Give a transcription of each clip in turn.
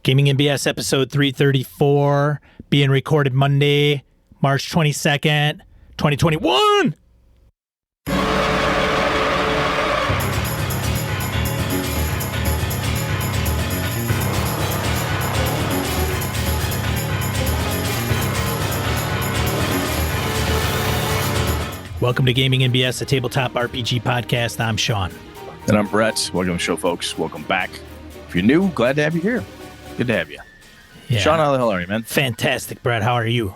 Gaming NBS episode 334, being recorded Monday, March 22nd, 2021. Welcome to Gaming NBS, a tabletop RPG podcast. I'm Sean. And I'm Brett. Welcome to the show, folks. Welcome back. If you're new, glad to have you here. Good to have you. Yeah. Sean, how the hell are you, man? Fantastic, Brett. How are you?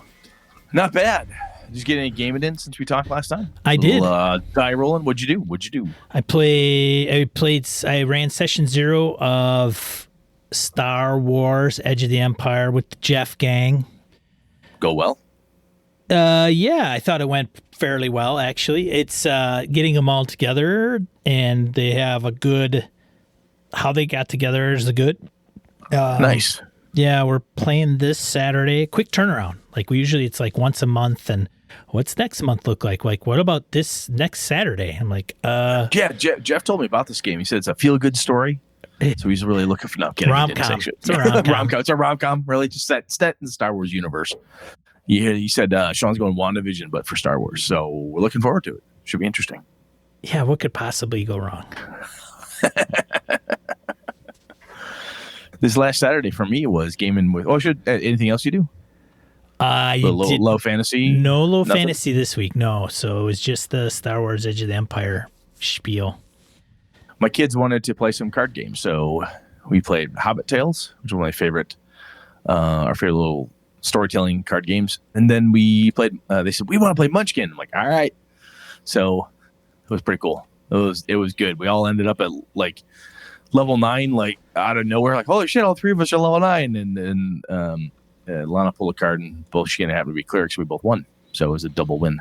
Not bad. Did you get any gaming in since we talked last time? I did. Die rolling. What'd you do? I ran session 0 of Star Wars Edge of the Empire with the Jeff gang. Go well? Yeah, I thought it went fairly well, actually. It's getting them all together, and they have a good... How they got together is good. Nice. Yeah, we're playing this Saturday. Quick turnaround. Like, it's like once a month, and what's next month look like? Like, what about this next Saturday? I'm like, Yeah, Jeff told me about this game. He said it's a feel-good story. So he's really looking for... No, I'm kidding. Rom-com. It's a rom-com. It's a rom-com, really, just set in the Star Wars universe. Yeah, he said Sean's going WandaVision, but for Star Wars. So we're looking forward to it. Should be interesting. Yeah, what could possibly go wrong? This last Saturday for me was gaming with... anything else you do? Low fantasy? No low fantasy this week, no. So it was just the Star Wars Edge of the Empire spiel. My kids wanted to play some card games, so we played Hobbit Tales, which is one of my favorite, our favorite little storytelling card games. And then we played, they said, we want to play Munchkin. I'm like, all right. So it was pretty cool. It was good. We all ended up at like level 9, like out of nowhere, like, holy shit, all three of us are level 9. And Lana pulled a card, and both she and I happened to be clerics. We both won. So it was a double win.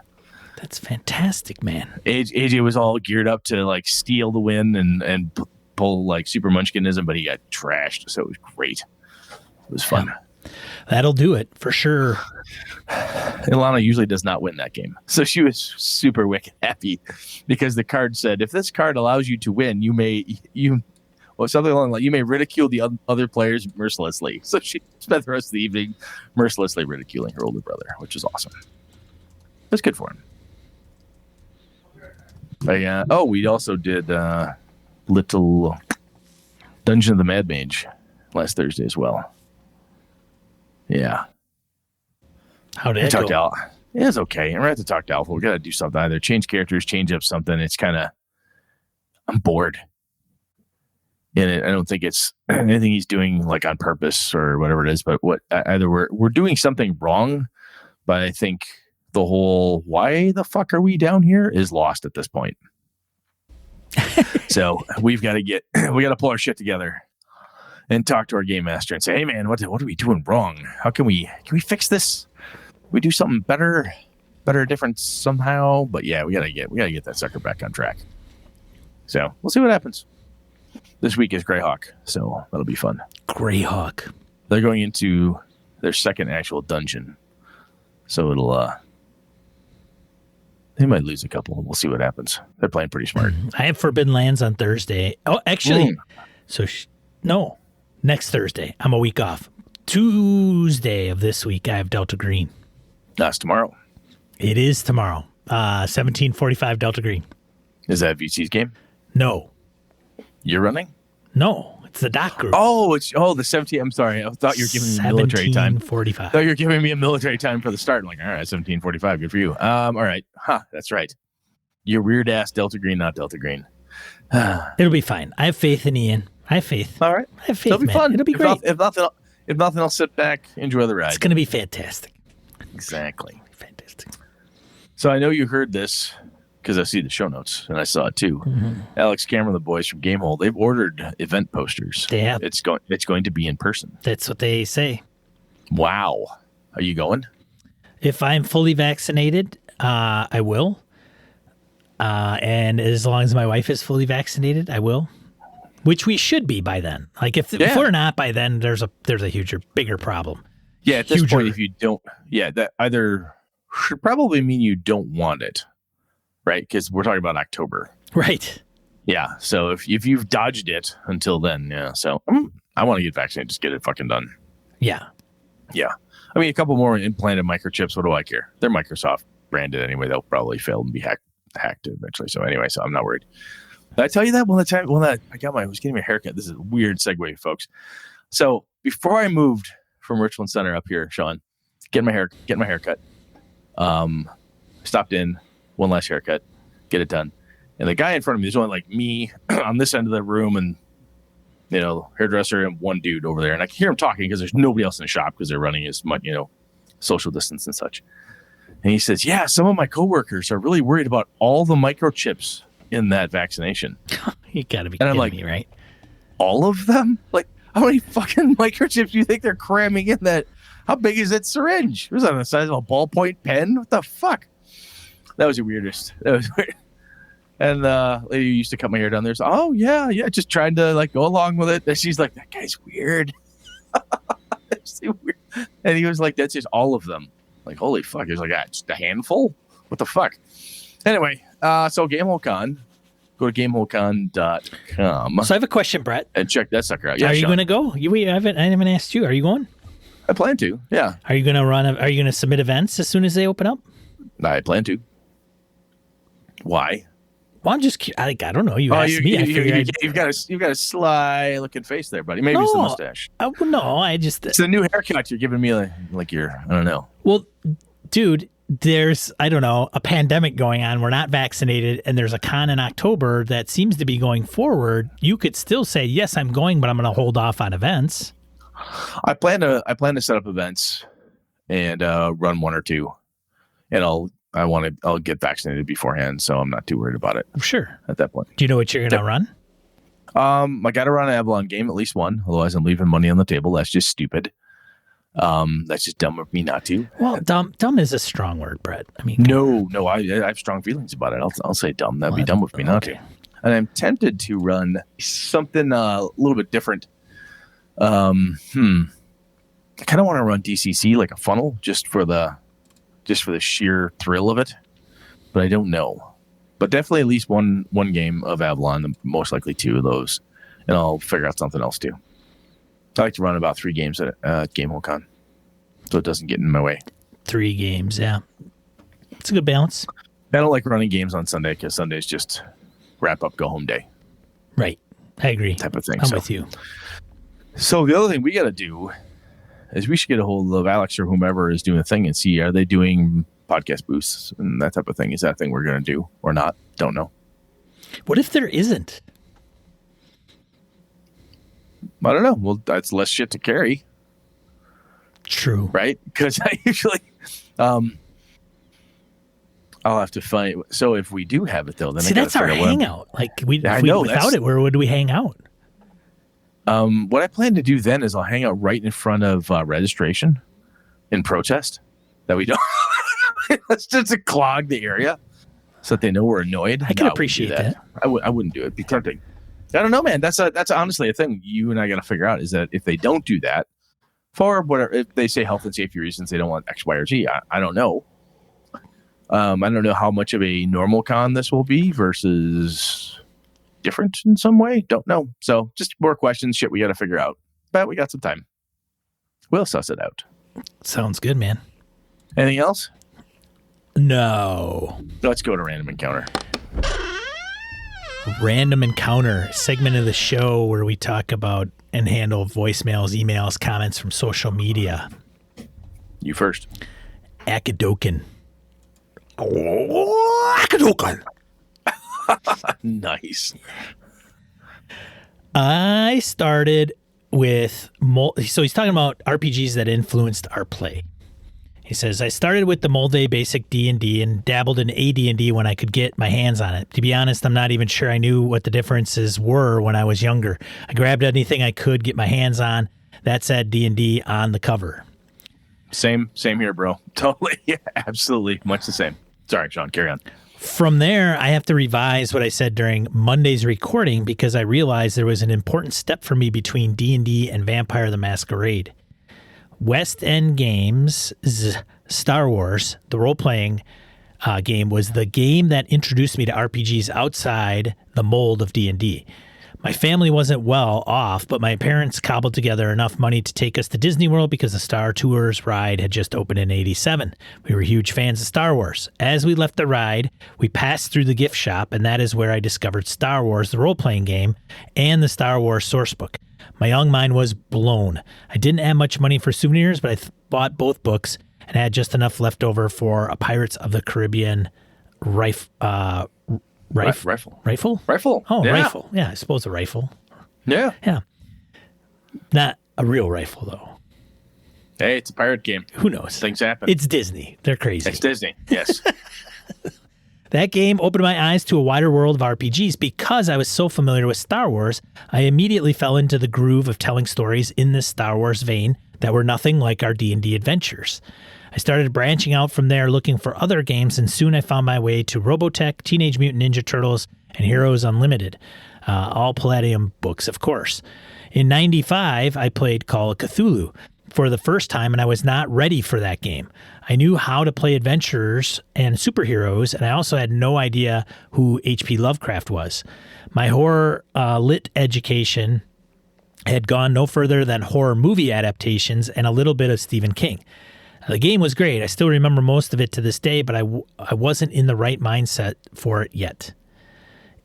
That's fantastic, man. AJ was all geared up to like steal the win and pull like super munchkinism, but he got trashed. So it was great. It was fun. Yeah. That'll do it for sure. Ilana usually does not win that game. So she was super wicked happy because the card said, if this card allows you to win, something along like you may ridicule the other players mercilessly. So she spent the rest of the evening mercilessly ridiculing her older brother, which is awesome. It was good for him. We also did little Dungeon of the Mad Mage last Thursday as well. Yeah. How did it go? It was okay. And we're going to talk to Alpha. We got to do something. Either change characters, change up something. It's kind of... I'm bored. And I don't think it's anything he's doing like on purpose or whatever it is. But either we're doing something wrong, but I think the whole why the fuck are we down here is lost at this point. So we got to pull our shit together and talk to our game master and say, hey man, what are we doing wrong? How can we fix this? Can we do something better, different somehow? But yeah, we gotta get that sucker back on track. So we'll see what happens. This week is Greyhawk, so that'll be fun. Greyhawk. They're going into their second actual dungeon. So it'll they might lose a couple. We'll see what happens. They're playing pretty smart. I have Forbidden Lands on Thursday. Oh, actually, next Thursday. I'm a week off. Tuesday of this week, I have Delta Green. That's tomorrow. It is tomorrow. 17:45 Delta Green. Is that VC's game? No. You're running? No, it's the doc group. The 17. I'm sorry. I thought you were giving me military time. 17:45. I thought you were giving me a military time for the start. I'm like, all right, 17:45. Good for you. All right. That's right. You're weird ass Delta Green, not Delta Green. It'll be fine. I have faith in Ian. I have faith. All right. I have faith. It'll be fun. It'll be great. If nothing, I'll sit back, enjoy the ride. It's going to be fantastic. Exactly. Fantastic. So I know you heard this because I see the show notes and I saw it too. Mm-hmm. Alex Cameron, the boys from Gamehole, they've ordered event posters. They have. It's going to be in person. That's what they say. Wow. Are you going? If I'm fully vaccinated, I will. And as long as my wife is fully vaccinated, I will. Which we should be by then. Like if we're not by then, there's a bigger problem. Yeah, at this point, if you don't, that either should probably mean you don't want it, right? Because we're talking about October, right? Yeah. So if you've dodged it until then, yeah. So I want to get vaccinated. Just get it fucking done. Yeah. Yeah. I mean, a couple more implanted microchips. What do I care? They're Microsoft branded anyway. They'll probably fail and be hacked eventually. So anyway, so I'm not worried. Did I tell you that I was getting my haircut? This is a weird segue, folks. So before I moved from Richland Center up here, Sean, getting my haircut, stopped in, one last haircut, get it done. And the guy in front of me, there's only like me on this end of the room and, hairdresser and one dude over there. And I can hear him talking because there's nobody else in the shop because they're running as much, social distance and such. And he says, yeah, some of my coworkers are really worried about all the microchips in that vaccination. You gotta be kidding me, right? All of them? Like, how many fucking microchips do you think they're cramming in that? How big is that syringe? It was on the size of a ballpoint pen. What the fuck? That was the weirdest. That was weird. And lady who used to cut my hair down there said, oh, yeah, just trying to go along with it. And she's like, that guy's weird. Weird. And he was like, that's just all of them. Like, holy fuck. He was like, just a handful? What the fuck? Anyway, so Gamehole Con. Go to gameholecon.com. So I have a question, Brett. And check that sucker out. Yeah, are you going to go? I haven't asked you. Are you going? I plan to, yeah. Are you going to are you going to submit events as soon as they open up? I plan to. Why? Well, I'm just I don't know. You asked me. You've got a sly looking face there, buddy. Maybe it's the mustache. No, it's a new haircut you're giving me like you're, I don't know. Well, dude, there's, I don't know, a pandemic going on. We're not vaccinated, and there's a con in October that seems to be going forward. You could still say, yes, I'm going, but I'm going to hold off on events. I plan to set up events and run one or two, and I'll get vaccinated beforehand, so I'm not too worried about it. Sure. At that point. Do you know what you're going to run? I got to run an Avalon game, at least one. Otherwise, I'm leaving money on the table. That's just stupid. That's just dumb of me not to. Well, dumb is a strong word, Brett. I mean, no, I have strong feelings about it. I'll say dumb. That'd be dumb of me not to. And I'm tempted to run something a little bit different. I kind of want to run DCC like a funnel just for the sheer thrill of it, but I don't know. But definitely at least one game of Avalon, most likely two of those, and I'll figure out something else too. I like to run about 3 games at Gamehole Con, so it doesn't get in my way. 3 games, yeah. It's a good balance. I don't like running games on Sunday because Sunday's just wrap up, go home day. Right. I agree. Type of thing. I'm with you. So the other thing we got to do is we should get a hold of Alex or whomever is doing a thing and see, are they doing podcast boosts and that type of thing? Is that a thing we're going to do or not? Don't know. What if there isn't? I don't know. Well, that's less shit to carry. True. Right? Because I usually, I'll have to find. So if we do have it though, then that's our hangout. Without it, where would we hang out? What I plan to do then is I'll hang out right in front of registration in protest that we don't. That's just to clog the area so that they know we're annoyed. I can appreciate that. I wouldn't do it. It'd be tempting. I don't know, man. That's honestly a thing you and I got to figure out is that if they don't do that for whatever, if they say health and safety reasons, they don't want X, Y, or Z. I don't know. I don't know how much of a normal con this will be versus different in some way. Don't know. So just more questions, shit we got to figure out. But we got some time. We'll suss it out. Sounds good, man. Anything else? No. Let's go to Random Encounter. Random Encounter, segment of the show where we talk about and handle voicemails, emails, comments from social media. You first. Akodoken. Akodoken. Nice. I started with... So he's talking about RPGs that influenced our play. He says, I started with the Molde basic D&D and dabbled in AD&D when I could get my hands on it. To be honest, I'm not even sure I knew what the differences were when I was younger. I grabbed anything I could get my hands on. That said D&D on the cover. Same here, bro. Totally. Yeah, absolutely. Much the same. Sorry, Sean, carry on. From there, I have to revise what I said during Monday's recording because I realized there was an important step for me between D&D and Vampire the Masquerade. West End Games' Star Wars, the role-playing game, was the game that introduced me to RPGs outside the mold of D&D. My family wasn't well off, but my parents cobbled together enough money to take us to Disney World because the Star Tours ride had just opened in '87. We were huge fans of Star Wars. As we left the ride, we passed through the gift shop, and that is where I discovered Star Wars, the role-playing game, and the Star Wars sourcebook. My young mind was blown. I didn't have much money for souvenirs, but I bought both books and had just enough left over for a Pirates of the Caribbean rifle. Rifle. Oh, yeah. rifle. Yeah, I suppose a rifle. Yeah. Yeah. Not a real rifle, though. Hey, it's a pirate game. Who knows? Things happen. It's Disney. They're crazy. It's Disney. Yes. That game opened my eyes to a wider world of RPGs. Because I was so familiar with Star Wars, I immediately fell into the groove of telling stories in this Star Wars vein that were nothing like our D&D adventures. I started branching out from there looking for other games, and soon I found my way to Robotech, Teenage Mutant Ninja Turtles, and Heroes Unlimited. All Palladium books, of course. In '95, I played Call of Cthulhu for the first time, and I was not ready for that game. I knew how to play adventures and superheroes, and I also had no idea who H.P. Lovecraft was. My horror lit education had gone no further than horror movie adaptations and a little bit of Stephen King. The game was great. I still remember most of it to this day, but I wasn't in the right mindset for it yet.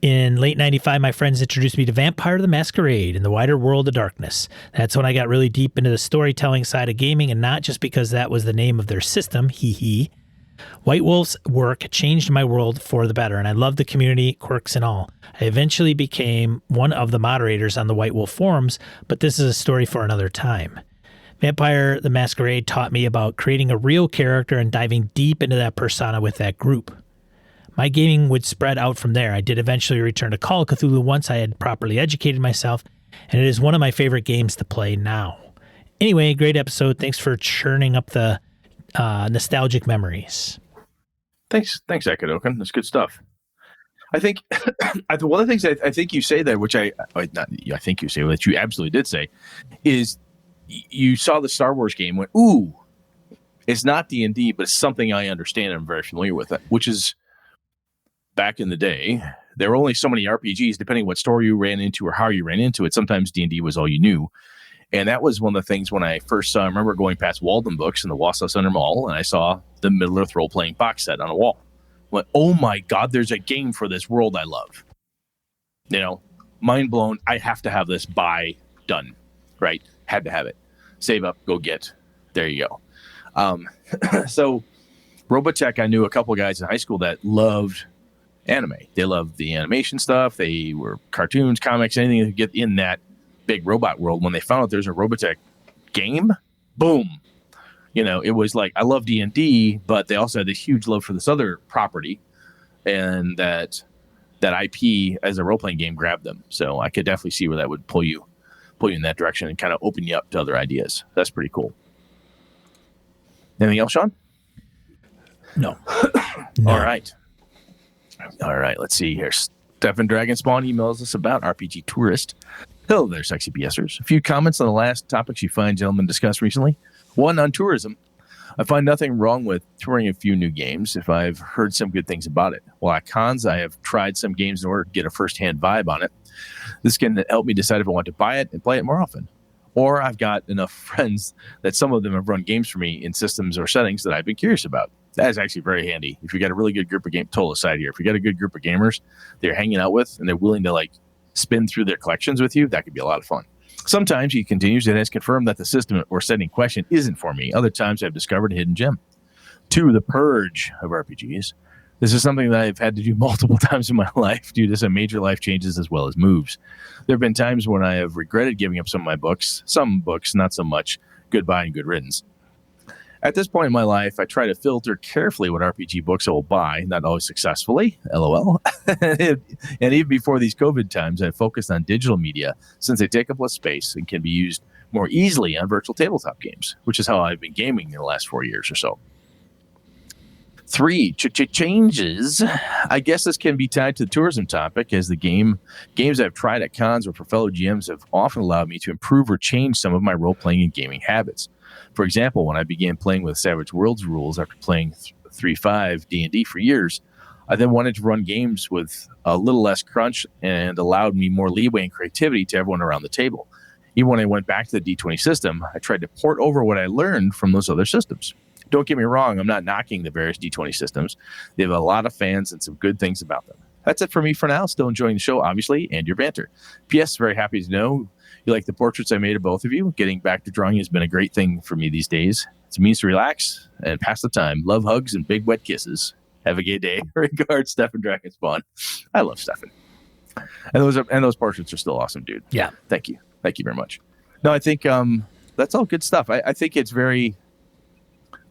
In late '95, my friends introduced me to Vampire the Masquerade and the Wider World of Darkness. That's when I got really deep into the storytelling side of gaming, and not just because that was the name of their system, hee hee. White Wolf's work changed my world for the better, and I loved the community, quirks and all. I eventually became one of the moderators on the White Wolf forums, but this is a story for another time. Vampire the Masquerade taught me about creating a real character and diving deep into that persona with that group. My gaming would spread out from there. I did eventually return to Call of Cthulhu once I had properly educated myself, and it is one of my favorite games to play now. Anyway, great episode. Thanks for churning up the nostalgic memories. Thanks, Akodoken. That's good stuff. I think one of the things I think you say there, which I think you say, that you absolutely did say, is you saw the Star Wars game, went, ooh, it's not D&D, but it's something I understand and I'm very familiar with it, which is back in the day, there were only so many RPGs, depending what story you ran into or how you ran into it. Sometimes D&D was all you knew. And that was one of the things when I first saw, I remember going past Walden Books in the Wausau Center Mall, and I saw the Middle-earth role-playing box set on a wall. I went, oh my God, there's a game for this world I love. You know, mind blown. I have to have this by done, right? Had to have it. Save up, go get. There you go. So Robotech, I knew a couple of guys in high school that loved anime. They loved the animation stuff. They were cartoons, comics, anything to get in that big robot world. When they found out there's a Robotech game, boom. You know, it was like, I love D&D, but they also had this huge love for this other property, and that IP as a role-playing game grabbed them. So I could definitely see where that would pull you in that direction and kind of open you up to other ideas. That's pretty cool. Anything else, Sean? No. All right, let's see here. Stefan Dragonspawn emails us about RPG Tourist. Hello there, sexy BSers. A few comments on the last topics you fine gentlemen discussed recently. One, on tourism. I find nothing wrong with touring a few new games if I've heard some good things about it. While at cons, I have tried some games in order to get a first-hand vibe on it. This can help me decide if I want to buy it and play it more often. Or I've got enough friends that some of them have run games for me in systems or settings that I've been curious about. That is actually very handy. If you got a really good group of total aside here, if you got a good group of gamers they're hanging out with and they're willing to like spin through their collections with you, that could be a lot of fun. Sometimes, he continues, it has confirmed that the system or setting in question isn't for me. Other times I've discovered a hidden gem. 2, the purge of RPGs. This is something that I've had to do multiple times in my life due to some major life changes as well as moves. There have been times when I have regretted giving up some of my books. Some books, not so much. Goodbye and good riddance. At this point in my life, I try to filter carefully what RPG books I will buy, not always successfully, LOL. And even before these COVID times, I focused on digital media since they take up less space and can be used more easily on virtual tabletop games, which is how I've been gaming in the last 4 years or so. 3, changes. I guess this can be tied to the tourism topic, as the games I've tried at cons or for fellow GMs have often allowed me to improve or change some of my role-playing and gaming habits. For example, when I began playing with Savage Worlds rules after playing 3.5 D&D for years, I then wanted to run games with a little less crunch and allowed me more leeway and creativity to everyone around the table. Even when I went back to the D20 system, I tried to port over what I learned from those other systems. Don't get me wrong, I'm not knocking the various D20 systems. They have a lot of fans and some good things about them. That's it for me for now. Still enjoying the show, obviously, and your banter. P.S. Very happy to know you like the portraits I made of both of you. Getting back to drawing has been a great thing for me these days. It's a means to relax and pass the time. Love, hugs, and big wet kisses. Have a gay day. Regards, Stefan Dragonspawn. I love Stefan. And those portraits are still awesome, dude. Yeah. Thank you. Thank you very much. No, I think that's all good stuff. I think it's very,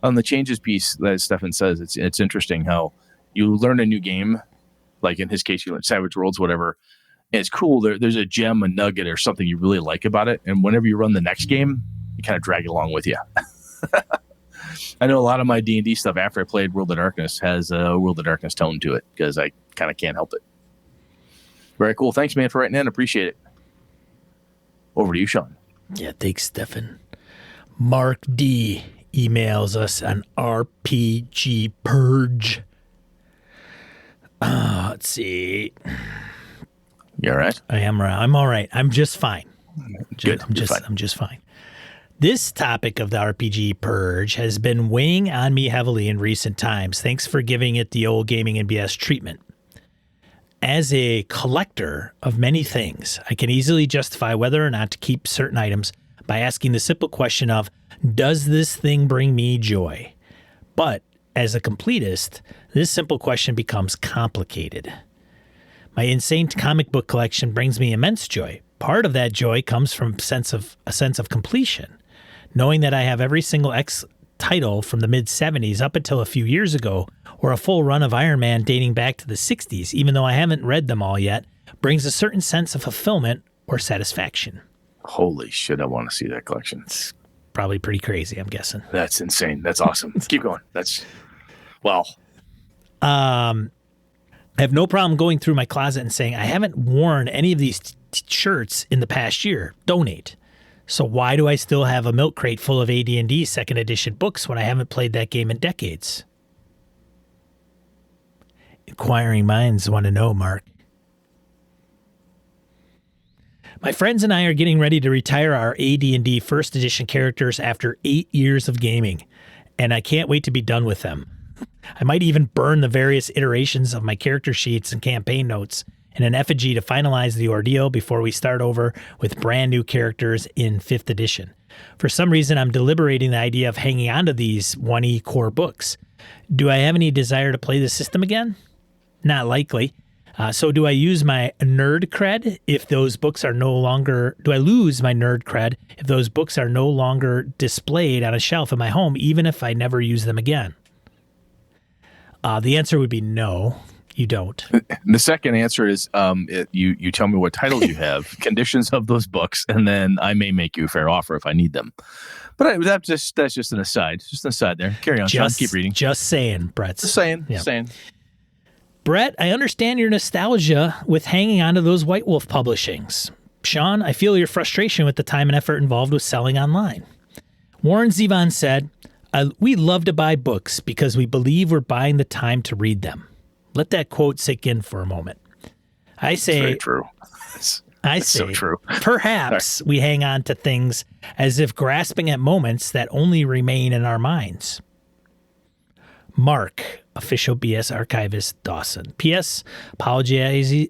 on the changes piece that Stefan says, it's interesting how you learn a new game, like in his case, you learn Savage Worlds, whatever, and it's cool. There's a gem, a nugget, or something you really like about it, and whenever you run the next game, you kind of drag it along with you. I know a lot of my D&D stuff after I played World of Darkness has a World of Darkness tone to it because I kind of can't help it. Very cool. Thanks, man, for writing in. Appreciate it. Over to you, Sean. Yeah, thanks, Stefan. Mark D emails us an RPG purge. Let's see. You all right? I'm all right. I'm just fine. Good. I'm just fine. This topic of the RPG purge has been weighing on me heavily in recent times. Thanks for giving it the old gaming and BS treatment. As a collector of many things, I can easily justify whether or not to keep certain items by asking the simple question of, does this thing bring me joy? But as a completist, this simple question becomes complicated. My insane comic book collection brings me immense joy. Part of that joy comes from a sense of completion. Knowing that I have every single X title from the mid-'70s up until a few years ago, or a full run of Iron Man dating back to the 60s, even though I haven't read them all yet, brings a certain sense of fulfillment or satisfaction. Holy shit, I want to see that collection. It's probably pretty crazy, I'm guessing. That's insane. That's awesome. Keep going. Wow. I have no problem going through my closet and saying, I haven't worn any of these shirts in the past year. Donate. So why do I still have a milk crate full of AD&D second edition books when I haven't played that game in decades? Inquiring minds want to know, Mark. My friends and I are getting ready to retire our AD&D first edition characters after 8 years of gaming, and I can't wait to be done with them. I might even burn the various iterations of my character sheets and campaign notes in an effigy to finalize the ordeal before we start over with brand new characters in 5th edition. For some reason, I'm deliberating the idea of hanging on to these 1E core books. Do I have any desire to play the system again? Not likely. So do I use my nerd cred if those books are no longer... Do I lose my nerd cred if those books are no longer displayed on a shelf in my home, even if I never use them again? The answer would be no. You don't. The second answer is you tell me what titles you have, conditions of those books, and then I may make you a fair offer if I need them. But that's just an aside. Just an aside there. Carry on, Sean. Keep reading. Just saying, Brett. Just saying. Brett, I understand your nostalgia with hanging on to those White Wolf publishings. Sean, I feel your frustration with the time and effort involved with selling online. Warren Zevon said, we love to buy books because we believe we're buying the time to read them. Let that quote sink in for a moment. I say, very true. That's so true. Perhaps we hang on to things as if grasping at moments that only remain in our minds. Mark, official BS archivist Dawson. P.S. Apologies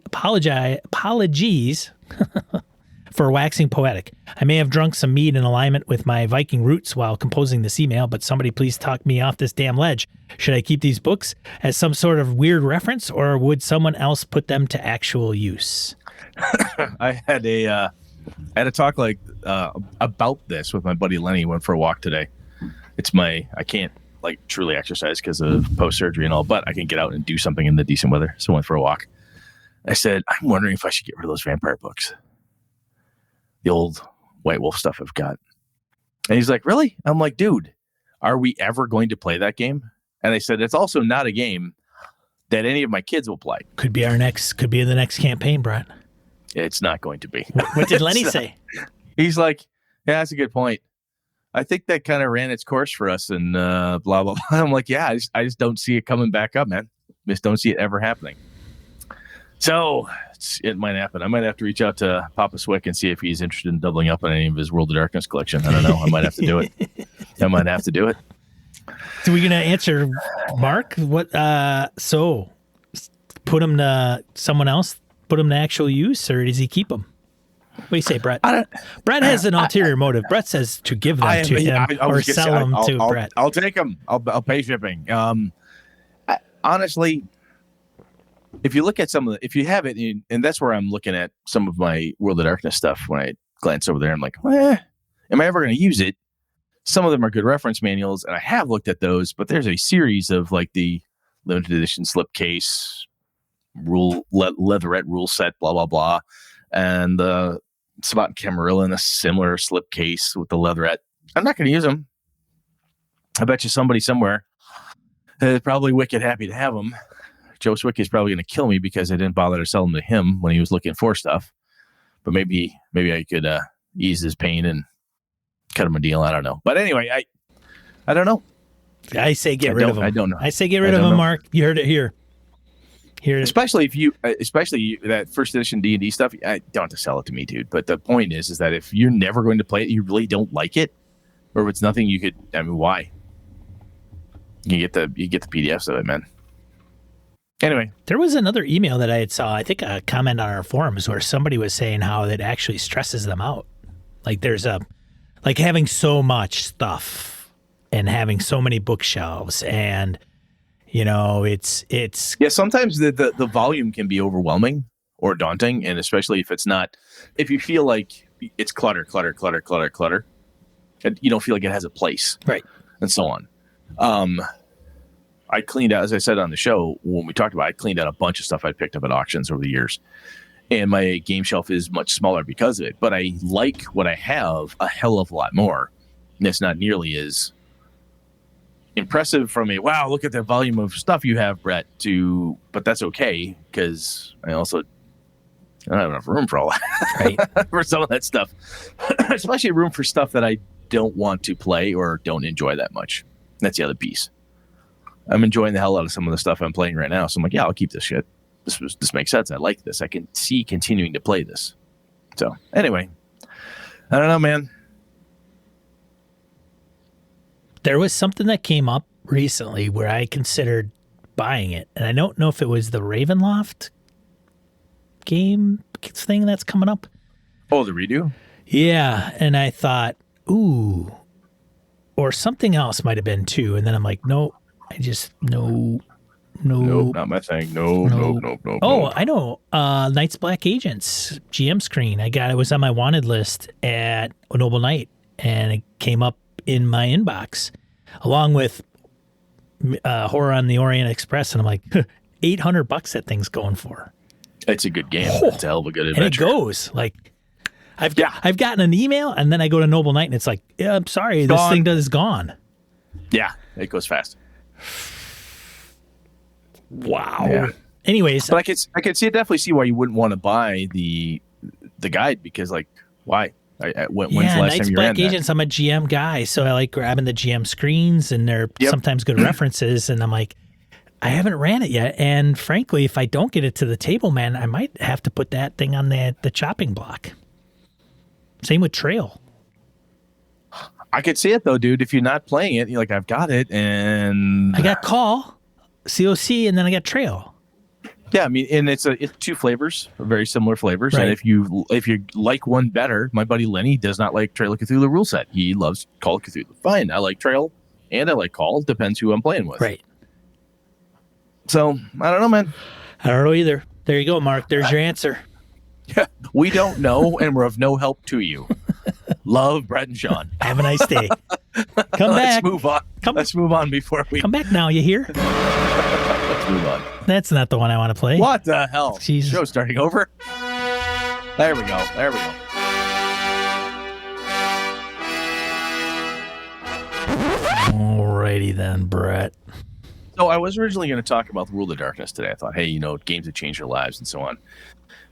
for waxing poetic. I may have drunk some mead in alignment with my Viking roots while composing this email, but somebody please talk me off this damn ledge. Should I keep these books as some sort of weird reference, or would someone else put them to actual use? I had a talk about this with my buddy Lenny. Went for a walk today. I can't truly exercise because of post-surgery and all, but I can get out and do something in the decent weather. So I went for a walk. I said, I'm wondering if I should get rid of those vampire books. The old White Wolf stuff I've got. And he's like, really? I'm like, dude, are we ever going to play that game? And they said, it's also not a game that any of my kids will play. Could be in the next campaign, Brett. It's not going to be. What did Lenny say? He's like, yeah, that's a good point. I think that kind of ran its course for us and blah, blah, blah. I'm like, yeah, I just don't see it coming back up, man. Just don't see it ever happening. So it might happen. I might have to reach out to Papa Swick and see if he's interested in doubling up on any of his World of Darkness collection. I don't know. I might have to do it. So we're gonna answer Mark. What? So put him to someone else. Put him to actual use, or does he keep them? What do you say, Brett? Brett has an ulterior motive. Brett says to give them to him or sell them to Brett. I'll take them. I'll pay shipping. Honestly, if you look at if you have it, and that's where I'm looking at some of my World of Darkness stuff. When I glance over there, I'm like, am I ever going to use it? Some of them are good reference manuals, and I have looked at those, but there's a series of like the limited edition slipcase, leatherette rule set, blah, blah, blah. And the Sabat and Camarilla in a similar slipcase with the leatherette. I'm not going to use them. I bet you somebody somewhere is probably wicked happy to have them. Joe Swick is probably going to kill me because I didn't bother to sell them to him when he was looking for stuff. But maybe I could ease his pain and cut him a deal. I don't know. But anyway, I don't know. I say get rid of him. I don't know. I say get rid of him, Mark. You heard it here. Especially that first edition D&D stuff, I don't have to sell it to me, dude. But the point is that if you're never going to play it, you really don't like it, or if it's nothing you could, why? You get the PDFs of it, man. Anyway, there was another email that I saw, I think a comment on our forums where somebody was saying how it actually stresses them out. Like there's like having so much stuff and having so many bookshelves and it's sometimes the volume can be overwhelming or daunting, and especially if you feel like it's clutter, and you don't feel like it has a place, right, and so on. I cleaned out, as I said on the show when we talked about it, I cleaned out a bunch of stuff I picked up at auctions over the years, and my game shelf is much smaller because of it. But I like what I have a hell of a lot more, and it's not nearly as impressive from wow, look at the volume of stuff you have, Brett, but that's okay because I don't have enough room for all that, right? For some of that stuff, especially room for stuff that I don't want to play or don't enjoy that much. That's the other piece. I'm enjoying the hell out of some of the stuff I'm playing right now, so I'm like, yeah, I'll keep this shit. This makes sense. I like this. I can see continuing to play this. So anyway, I don't know, man. There was something that came up recently where I considered buying it, and I don't know if it was the Ravenloft game thing that's coming up. Oh, the redo? Yeah, and I thought, ooh, or something else might have been too, and then I'm like, no, no, not my thing. No. Oh, I know. Knights Black Agents GM screen. It was on my wanted list at Noble Knight, and it came up in my inbox along with Horror on the Orient Express, and I'm like, $800 that thing's going for. It's a good game. It's a hell of a good adventure. And it goes like I've gotten an email, and then I go to Noble Knight, and it's like, yeah, I'm sorry, this thing is gone. Yeah, it goes fast. Wow. Yeah. Anyways, but I could definitely see why you wouldn't want to buy the guide, because like, why? When's the last Knights time you Black ran that? Agents, I'm a GM guy, so I like grabbing the GM screens, and they're sometimes good references, and I'm like, I haven't ran it yet, and frankly, if I don't get it to the table, man, I might have to put that thing on the chopping block. Same with Trail. I could see it though, dude. If you're not playing it, you're like, I've got it, and I got Call, COC, and then I got Trail. Yeah, I mean, and it's two flavors, very similar flavors. Right. And if you like one better, my buddy Lenny does not like Trail of Cthulhu rule set. He loves Call of Cthulhu. Fine, I like Trail and I like Call. Depends who I'm playing with. Right. So I don't know, man. I don't know either. There you go, Mark. There's your answer. Yeah, we don't know, and we're of no help to you. Love, Brett and Sean. Have a nice day. Come back. Let's move on. Let's move on before we come back now. You hear? Let's move on. That's not the one I want to play. What the hell? Jesus. Show's starting over. There we go. Alrighty then, Brett. So I was originally going to talk about the World of Darkness today. I thought, hey, games that change your lives and so on.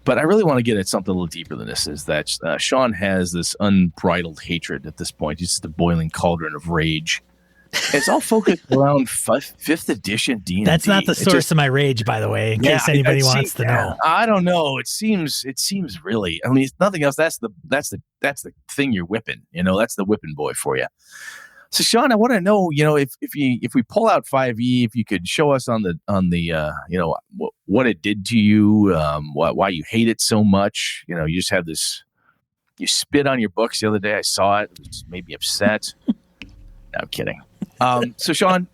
But I really want to get at something a little deeper than this, is that Sean has this unbridled hatred at this point. He's just a boiling cauldron of rage It's all focused around fifth edition D&D. That's not the source of my rage, by the way, in case anybody wants to know. I don't know. It seems really. I mean, it's nothing else. That's the thing you're whipping. That's the whipping boy for you. So, Sean, I want to know, if we pull out 5e, if you could show us on the what it did to you, why you hate it so much. You just have this. You spit on your books the other day. I saw it. It made me upset. No, I'm kidding. So, Sean,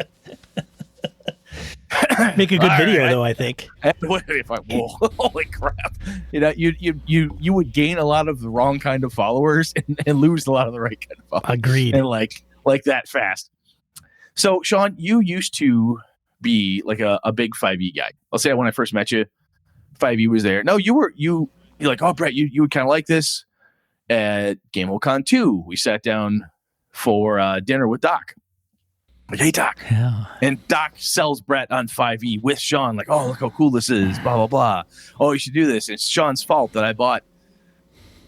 make a good video, though. I think. Holy crap! You would gain a lot of the wrong kind of followers and lose a lot of the right kind of followers. Agreed. And like that fast. So, Sean, you used to be like a big 5e guy. I'll say when I first met you, 5e was there. No, you're like, oh, Brett, you would kind of like this. At Gamehole Con 2, we sat down for dinner with Doc. Like, hey, Doc. Yeah. And Doc sells Brett on 5e with Sean. Like, oh, look how cool this is, blah, blah, blah. Oh, you should do this. It's Sean's fault that I bought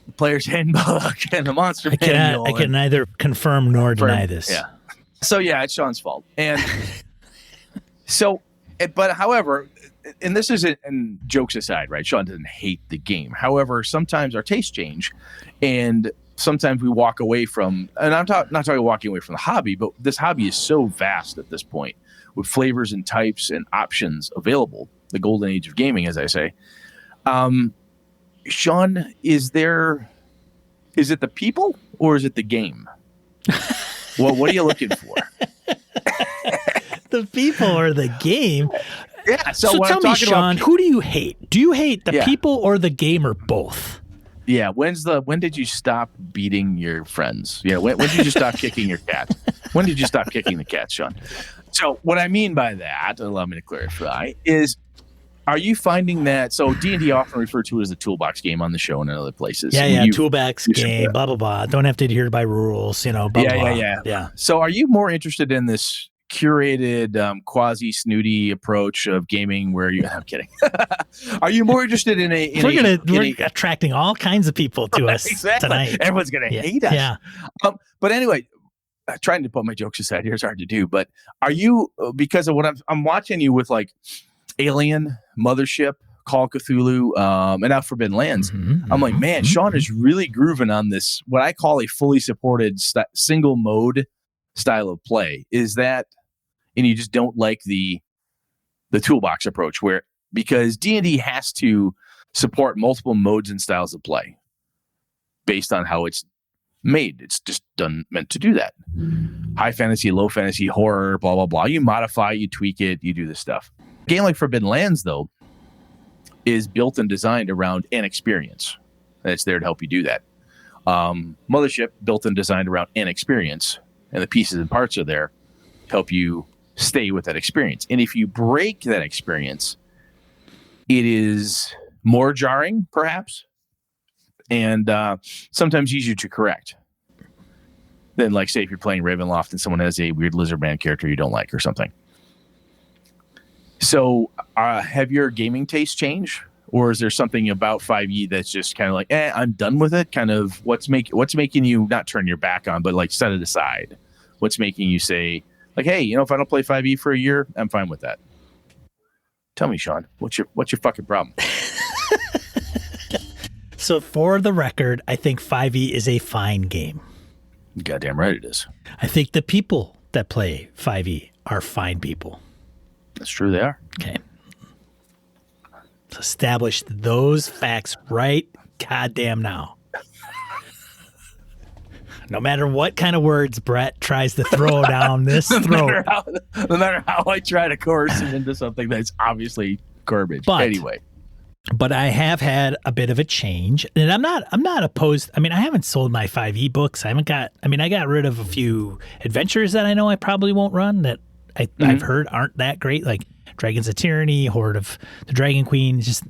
the Player's Handbook and the Monster Manual. I can neither confirm nor deny this. Yeah. So, yeah, it's Sean's fault. And but however, and this isn't, and jokes aside, right? Sean doesn't hate the game. However, sometimes our tastes change, and sometimes we walk away from, and I'm not talking walking away from the hobby, but this hobby is so vast at this point with flavors and types and options available, the golden age of gaming, as I say. Sean, is it the people or is it the game? Well, what are you looking for? The people or the game? Yeah. So tell me, Sean, who do you hate? Do you hate the people or the game or both? Yeah. When did you stop beating your friends? Yeah. When did you stop kicking your cat? When did you stop kicking the cat, Sean? So what I mean by that, allow me to clarify, is are you finding that, so D&D often referred to as the toolbox game on the show and in other places. Yeah, toolbox game, blah, blah, blah. Don't have to adhere by rules, blah, blah. Yeah. So are you more interested in this curated, quasi-snooty approach of gaming where you... I'm kidding. Are you more interested in we're attracting all kinds of people to us tonight. Everyone's going to hate us. Yeah. But anyway, trying to put my jokes aside here is hard to do, but are you, because of what I'm watching you with like Alien, Mothership, Call of Cthulhu, and now Forbidden Lands. I'm like, man, Sean is really grooving on this, what I call a fully supported single mode style of play. Is that, and you just don't like the toolbox approach because D&D has to support multiple modes and styles of play based on how it's made. It's just meant to do that. High fantasy, low fantasy, horror, blah, blah, blah. You modify, you tweak it, you do this stuff. A game like Forbidden Lands, though, is built and designed around an experience. And it's there to help you do that. Mothership, built and designed around an experience. And the pieces and parts are there to help you stay with that experience. And if you break that experience, it is more jarring, perhaps, and sometimes easier to correct than, like, say, if you're playing Ravenloft and someone has a weird lizard man character you don't like or something. So have your gaming tastes changed, or is there something about 5e that's just kind of like, I'm done with it? Kind of what's making you not turn your back on, but like set it aside? What's making you say, like, hey, if I don't play 5e for a year, I'm fine with that? Tell me, Sean, what's your fucking problem? So for the record, I think 5e is a fine game. Goddamn right it is. I think the people that play 5e are fine people. That's true, they are. Okay. Let's establish those facts right goddamn now. No matter what kind of words Brett tries to throw down this throat. No matter how I try to coerce him into something that's obviously garbage. But anyway. But I have had a bit of a change, and I'm not opposed. I mean, I haven't sold my 5e books. I got rid of a few adventures that I know I probably won't run that I've heard aren't that great, like Dragons of Tyranny, Horde of the Dragon Queen, just,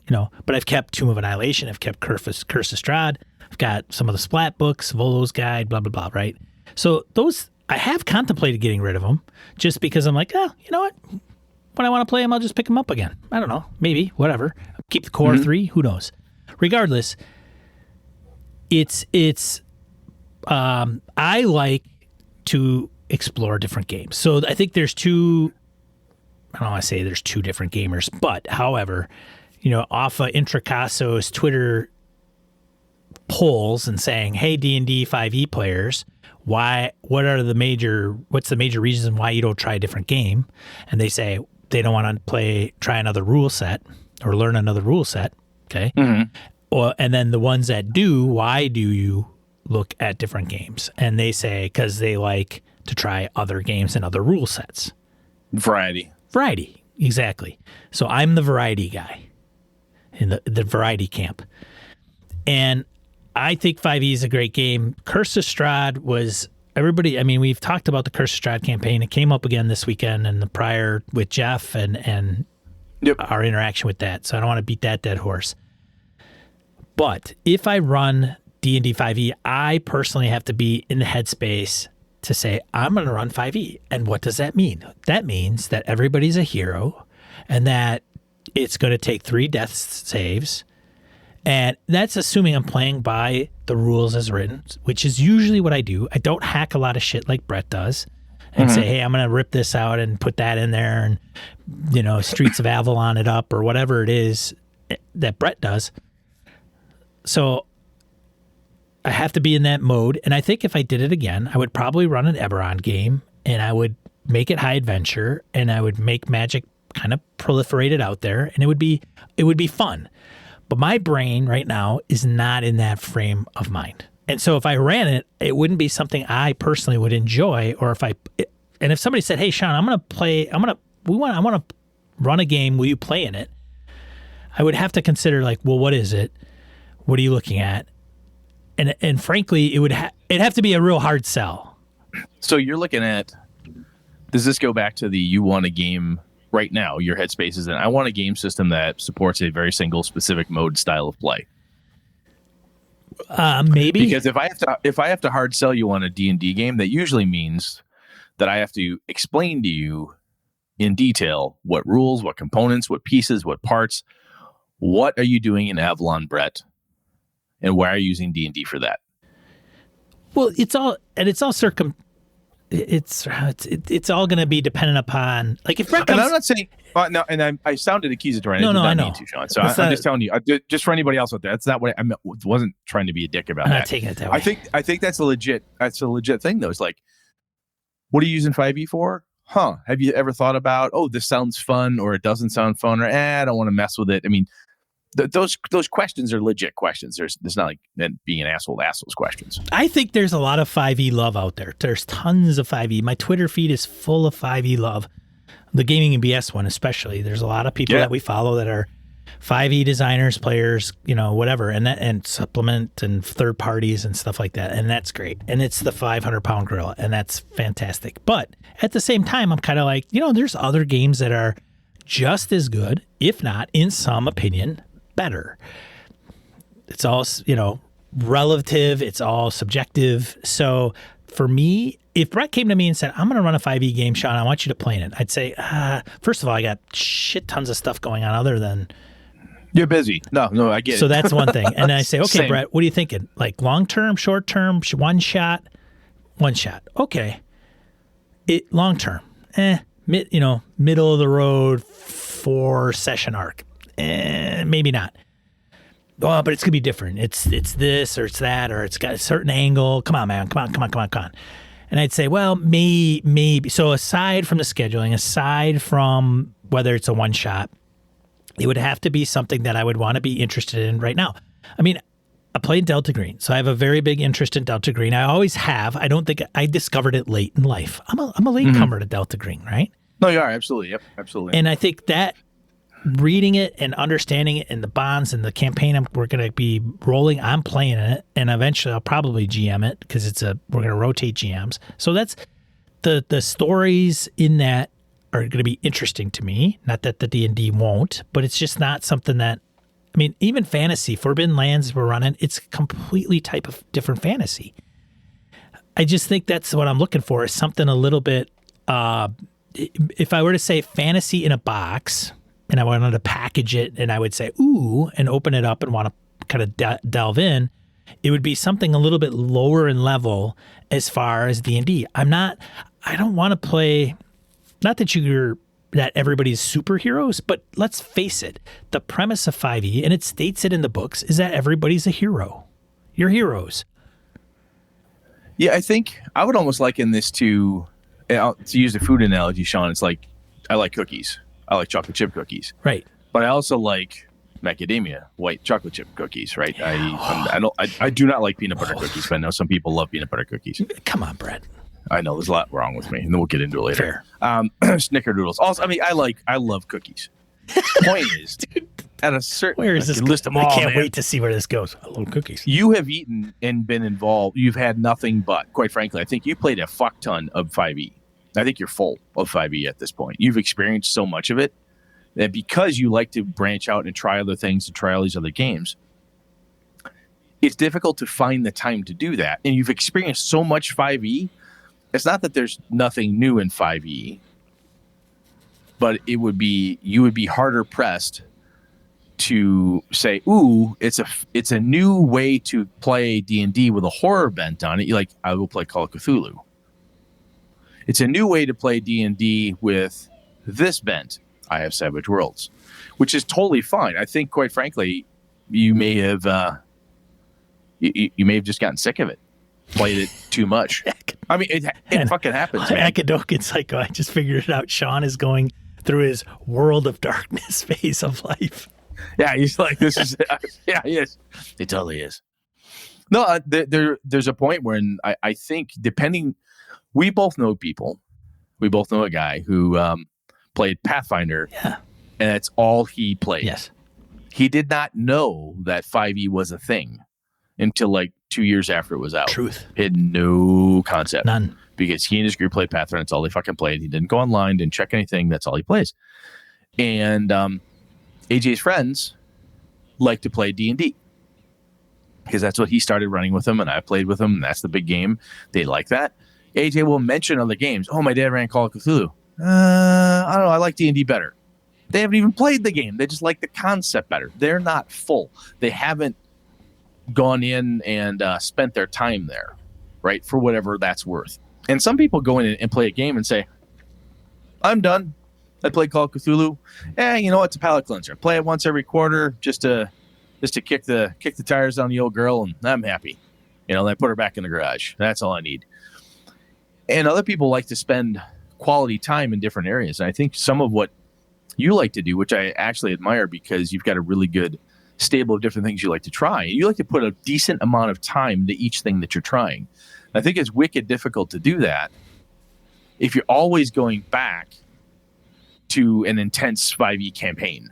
but I've kept Tomb of Annihilation. I've kept Curse of Strahd. I've got some of the Splat books, Volo's Guide, blah, blah, blah, right? So those, I have contemplated getting rid of them just because I'm like, you know what? When I want to play them, I'll just pick them up again. I don't know. Maybe, whatever. Keep the core 3. Who knows? Regardless, I like to explore different games. So I think there's I don't want to say there's two different gamers, but however, off of Intricaso's Twitter polls and saying, hey, D&D 5e players, what's the major reason why you don't try a different game? And they say they don't want to try another rule set or learn another rule set. Okay. Mm-hmm. And then the ones that do, why do you look at different games? And they say, because they like to try other games and other rule sets. Variety, exactly. So I'm the variety guy in the variety camp. And I think 5e is a great game. Curse of Strahd was we've talked about the Curse of Strahd campaign. It came up again this weekend and the prior with Jeff and yep. Our interaction with that. So I don't want to beat that dead horse. But if I run D&D 5e, I personally have to be in the headspace to say, I'm going to run 5e. And what does that mean? That means that everybody's a hero and that it's going to take 3 death saves. And that's assuming I'm playing by the rules as written, which is usually what I do. I don't hack a lot of shit like Brett does and say, hey, I'm going to rip this out and put that in there and, Streets of Avalon it up or whatever it is that Brett does. So I have to be in that mode. And I think if I did it again, I would probably run an Eberron game and I would make it high adventure and I would make magic kind of proliferated out there and it would be fun. But my brain right now is not in that frame of mind. And so if I ran it, it wouldn't be something I personally would enjoy. Or if somebody said, hey, Sean, I want to run a game. Will you play in it? I would have to consider like, well, what is it? What are you looking at? And frankly, it'd have to be a real hard sell. So you're looking at, does this go back to you want a game right now? Your headspace is in, I want a game system that supports a very single specific mode style of play. Maybe. Because if I have to hard sell you on a D&D game, that usually means that I have to explain to you in detail what rules, what components, what pieces, what parts, what are you doing in Avalon, Brett? And why are you using D&D for that? Well, it's all going to be dependent upon, like, if Brett comes. And I'm not saying no, and I sounded accusatory. No, I know. Mean to, Sean. So I'm just telling you, just for anybody else out there, that's not what I wasn't trying to be a dick about. I'm that. not taking it that way. I think that's a legit thing though. It's like, what are you using 5e for? Huh? Have you ever thought about, oh, this sounds fun, or it doesn't sound fun, or I don't want to mess with it. I mean, those questions are legit questions. There's not like being an asshole to ask those questions. I think there's a lot of 5e love out there. There's tons of 5e. My Twitter feed is full of 5e love. The Gaming and BS one especially. There's a lot of people that we follow that are 5e designers, players, whatever, and supplement and third parties and stuff like that. And that's great. And it's the 500-pound gorilla, and that's fantastic. But at the same time, I'm kind of like, there's other games that are just as good, if not, in some opinion, better. It's all, relative. It's all subjective. So for me, if Brett came to me and said, I'm going to run a 5e game, Sean, I want you to play in it, I'd say, first of all, I got shit tons of stuff going on other than. You're busy. No, I get it. So that's one thing. And then I say, okay, Same. Brett, what are you thinking? Like long-term, short-term, one shot? Okay. Long-term. Middle of the road, 4-session arc. Maybe not. Oh, but it's going to be different. It's this or it's that, or it's got a certain angle. Come on, man. Come on. And I'd say, well, maybe. So aside from the scheduling, aside from whether it's a one shot, it would have to be something that I would want to be interested in right now. I mean, I played Delta Green, so I have a very big interest in Delta Green. I always have. I don't think I discovered it late in life. I'm a latecomer to Delta Green, right? No, you are. Absolutely. Yep. Absolutely. And I think that reading it and understanding it and the bonds and the campaign we're going to be rolling, I'm playing in it, and eventually I'll probably GM it because we're going to rotate GMs. So that's the stories in that are going to be interesting to me. Not that the D&D won't, but it's just not something that, I mean, even fantasy, Forbidden Lands we're running, it's a completely type of different fantasy. I just think that's what I'm looking for, is something a little bit, if I were to say fantasy in a box, and I wanted to package it, and I would say, ooh, and open it up and want to kind of delve in, it would be something a little bit lower in level as far as D&D. I don't want to play. Not that everybody's superheroes, but let's face it, the premise of 5e, and it states it in the books, is that everybody's a hero. You're heroes. Yeah, I think I would almost liken this to use a food analogy, Sean. It's like I like cookies. I like chocolate chip cookies. Right. But I also like macadamia white chocolate chip cookies, right? I do not like peanut butter cookies, but I know some people love peanut butter cookies. Come on, Brett. I know there's a lot wrong with me, and then we'll get into it later. Fair. Snickerdoodles. Also, I mean, I love cookies. The point is, dude, at a certain where is this? List them all, I can't man. wait to see where this goes. I love cookies. You have eaten and been involved. You've had nothing but, quite frankly, I think you played a fuck ton of 5e. I think you're full of 5e at this point. You've experienced so much of it that because you like to branch out and try other things and try all these other games, it's difficult to find the time to do that. And you've experienced so much 5e. It's not that there's nothing new in 5e, but you would be harder pressed to say, ooh, it's a new way to play D&D with a horror bent on it. Like, I will play Call of Cthulhu. It's a new way to play D&D with this bent. I have Savage Worlds, which is totally fine. I think, quite frankly, you may have you may have just gotten sick of it, played it too much. I mean, it fucking happens, man. Akodoken Psycho, I just figured it out. Sean is going through his world of darkness phase of life. Yeah, he's like, this is, yeah, he is. It totally is. No, there's a point where I think, we both know people. We both know a guy who played Pathfinder. Yeah. And that's all he played. Yes. He did not know that 5e was a thing until like 2 years after it was out. Truth. He had no concept. None. Because he and his group played Pathfinder. That's all they fucking played. He didn't go online, didn't check anything. That's all he plays. And AJ's friends like to play D&D because that's what he started running with them, and I played with them, and that's the big game. They like that. AJ will mention other games. Oh, my dad ran Call of Cthulhu. I don't know. I like D&D better. They haven't even played the game. They just like the concept better. They're not full. They haven't gone in and spent their time there, right, for whatever that's worth. And some people go in and play a game and say, I'm done. I played Call of Cthulhu. You know, it's a palate cleanser. Play it once every quarter just to kick the tires on the old girl, and I'm happy. You know, then I put her back in the garage. That's all I need. And other people like to spend quality time in different areas. And I think some of what you like to do, which I actually admire because you've got a really good stable of different things you like to try. You like to put a decent amount of time into each thing that you're trying. I think it's wicked difficult to do that if you're always going back to an intense 5e campaign.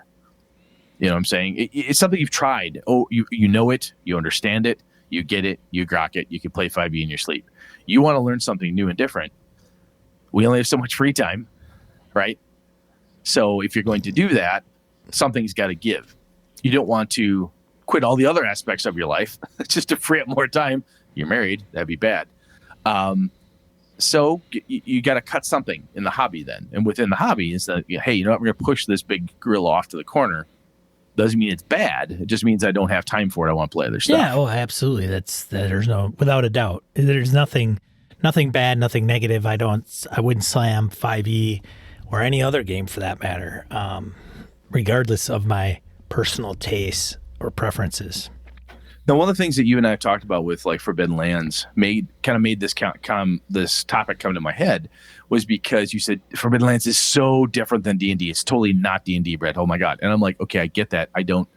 You know what I'm saying? It's something you've tried. Oh, you know it, you understand it, you get it, you grok it, you can play 5e in your sleep. You want to learn something new and different. We only have so much free time, right? So if you're going to do that, something's got to give. You don't want to quit all the other aspects of your life just to free up more time. You're married, that'd be bad. So you got to cut something in the hobby then. And within the hobby is that, hey, you know what, we're going to push this big gorilla off to the corner. Doesn't mean it's bad. It just means I don't have time for it. I want to play other stuff. Yeah, oh, absolutely. There's no, without a doubt. There's nothing bad, nothing negative. I wouldn't slam 5e or any other game for that matter, regardless of my personal tastes or preferences. Now, one of the things that you and I talked about with like Forbidden Lands made this this topic come to my head was because you said Forbidden Lands is so different than D&D. It's totally not D&D, Brett. Oh my God. And I'm like, okay, I get that. I don't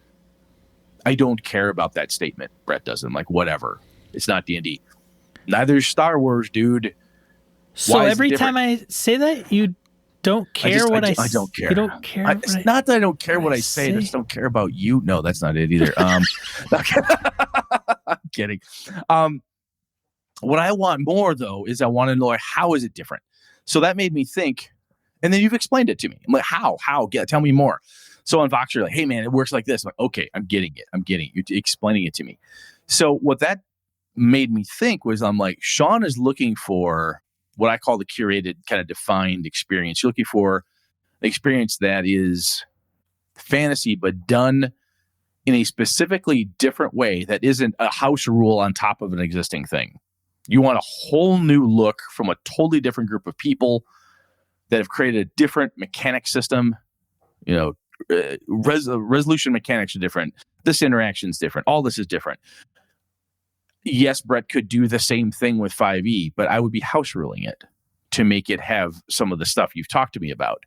care about that statement. Brett doesn't. Like, whatever. It's not D&D. Neither is Star Wars, dude. So every time I say that, you don't care what I say? I don't care. You don't care? It's not that I don't care what I say. I just don't care about you. No, that's not it either. I'm kidding. What I want more, though, is I want to know how is it different? So that made me think, and then you've explained it to me. I'm like, how? Tell me more. So on Vox, you're like, hey, man, it works like this. I'm like, okay, I'm getting it. You're explaining it to me. So what that made me think was, I'm like, Sean is looking for what I call the curated kind of defined experience. You're looking for an experience that is fantasy, but done in a specifically different way that isn't a house rule on top of an existing thing. You want a whole new look from a totally different group of people that have created a different mechanic system. Resolution mechanics are different. This interaction is different. All this is different. Yes, Brett could do the same thing with 5e, but I would be house ruling it to make it have some of the stuff you've talked to me about.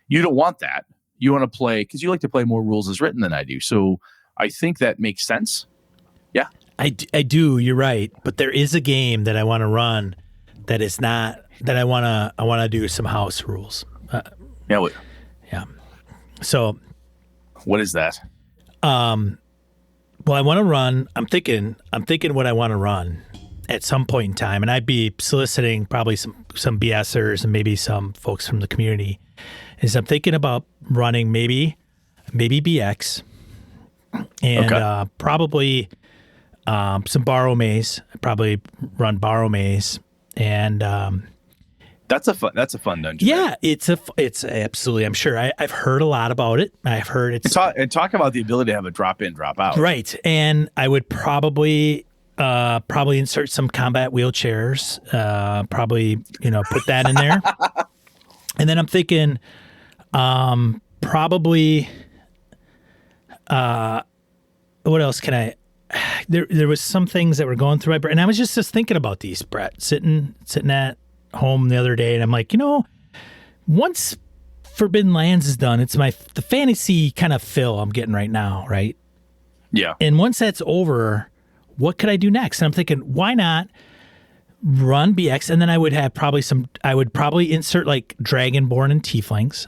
You don't want that. You want to play, because you like to play more rules as written than I do. So I think that makes sense. Yeah. I do. You're right. But there is a game that I want to run that is not, that I want to do some house rules. Yeah. So. What is that? Well, I want to run. I'm thinking what I want to run at some point in time, and I'd be soliciting probably some BSers and maybe some folks from the community. Is I'm thinking about running maybe BX and probably some Borrow Maze. I'd probably run Borrow Maze, and that's a fun dungeon. Yeah, it's absolutely. I'm sure I've heard a lot about it. I've heard it's talk about the ability to have a drop in, drop out. Right, and I would probably insert some combat wheelchairs. Probably put that in there, and then I'm thinking probably what else can I? There was some things that were going through my brain, and I was just thinking about these, Brett, sitting at home the other day, and I'm like, once Forbidden Lands is done, it's the fantasy kind of fill I'm getting right now, right? Yeah. And once that's over, what could I do next? And I'm thinking, why not run BX? And then I would probably insert like Dragonborn and Tieflings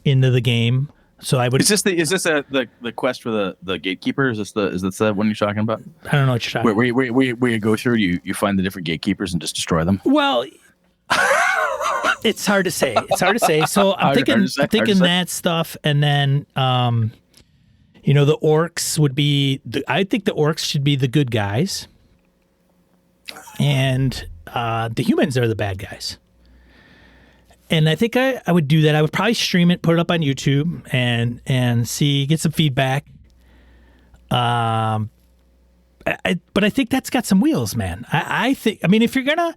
into the game. So I would. Is this the quest for the gatekeeper? Is this the one you're talking about? I don't know what you're talking about. Where you go through, you find the different gatekeepers and just destroy them? Well, it's hard to say. So I'm thinking that stuff, and then the orcs would be. I think the orcs should be the good guys, and the humans are the bad guys. And I think I would do that. I would probably stream it, put it up on YouTube, and get some feedback. But I think that's got some wheels, man. I think. I mean, if you're gonna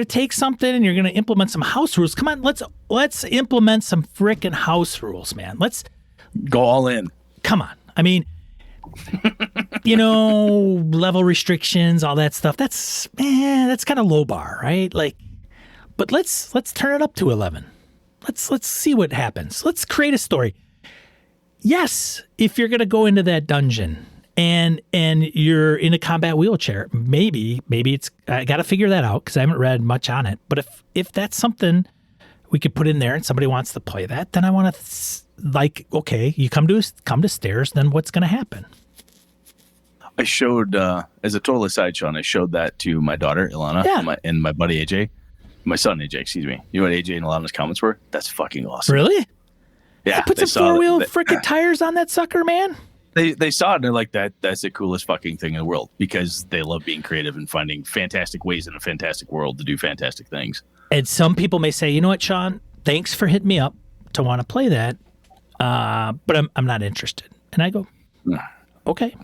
take something and you're gonna implement some house rules, come on, let's implement some frickin' house rules, man. Let's go all in. Come on. I mean, level restrictions, all that stuff. That's kind of low bar, right? Like. But let's turn it up to 11. Let's see what happens. Let's create a story. Yes, if you're gonna go into that dungeon and you're in a combat wheelchair, maybe it's I got to figure that out because I haven't read much on it. But if that's something we could put in there and somebody wants to play that, then I want to okay, you come to stairs, then what's gonna happen? I showed as a total aside, Sean. I showed that to my daughter Ilana and my buddy AJ. My son AJ, excuse me. You know what AJ and Alana's comments were? That's fucking awesome. Really? Yeah. I put some four-wheel freaking tires on that sucker, man. They saw it and they're like, that's the coolest fucking thing in the world, because they love being creative and finding fantastic ways in a fantastic world to do fantastic things. And some people may say, you know what, Sean? Thanks for hitting me up to want to play that, but I'm not interested. And I go, okay,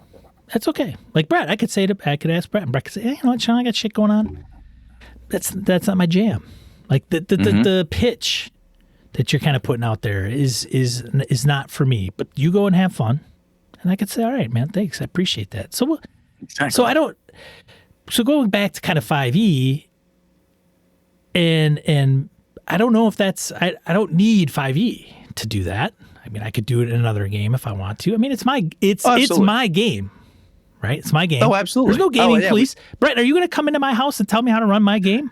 that's okay. Like Brett, I could ask Brett, and Brett could say, hey, you know what, Sean? I got shit going on. That's not my jam. Like the pitch that you're kind of putting out there is not for me. But you go and have fun, and I could say, all right, man, thanks, I appreciate that. So So going back to kind of 5e, and I don't know if that's I don't need 5e to do that. I mean, I could do it in another game if I want to. I mean, it's my game. Right? It's my game. Oh, absolutely. There's no gaming police. Brett, are you going to come into my house and tell me how to run my game?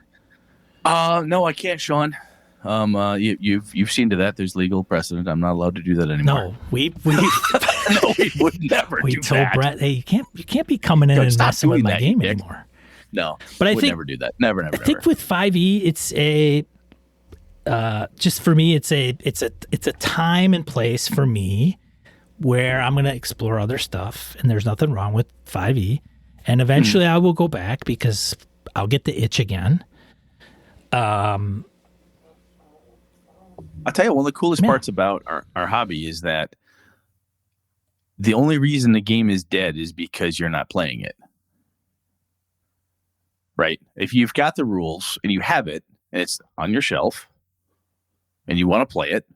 No, I can't, Sean. You've seen to that. There's legal precedent. I'm not allowed to do that anymore. No, we would never do that. We told Brett, hey, you can't be coming in and messing with my game anymore. No, but I think never do that. Never. I think with 5e, it's a just for me, it's a time and place for me where I'm going to explore other stuff, and there's nothing wrong with 5e. And eventually I will go back because I'll get the itch again. I'll tell you, one of the coolest parts about our hobby is that the only reason the game is dead is because you're not playing it. right? If you've got the rules and you have it and it's on your shelf and you want to play it,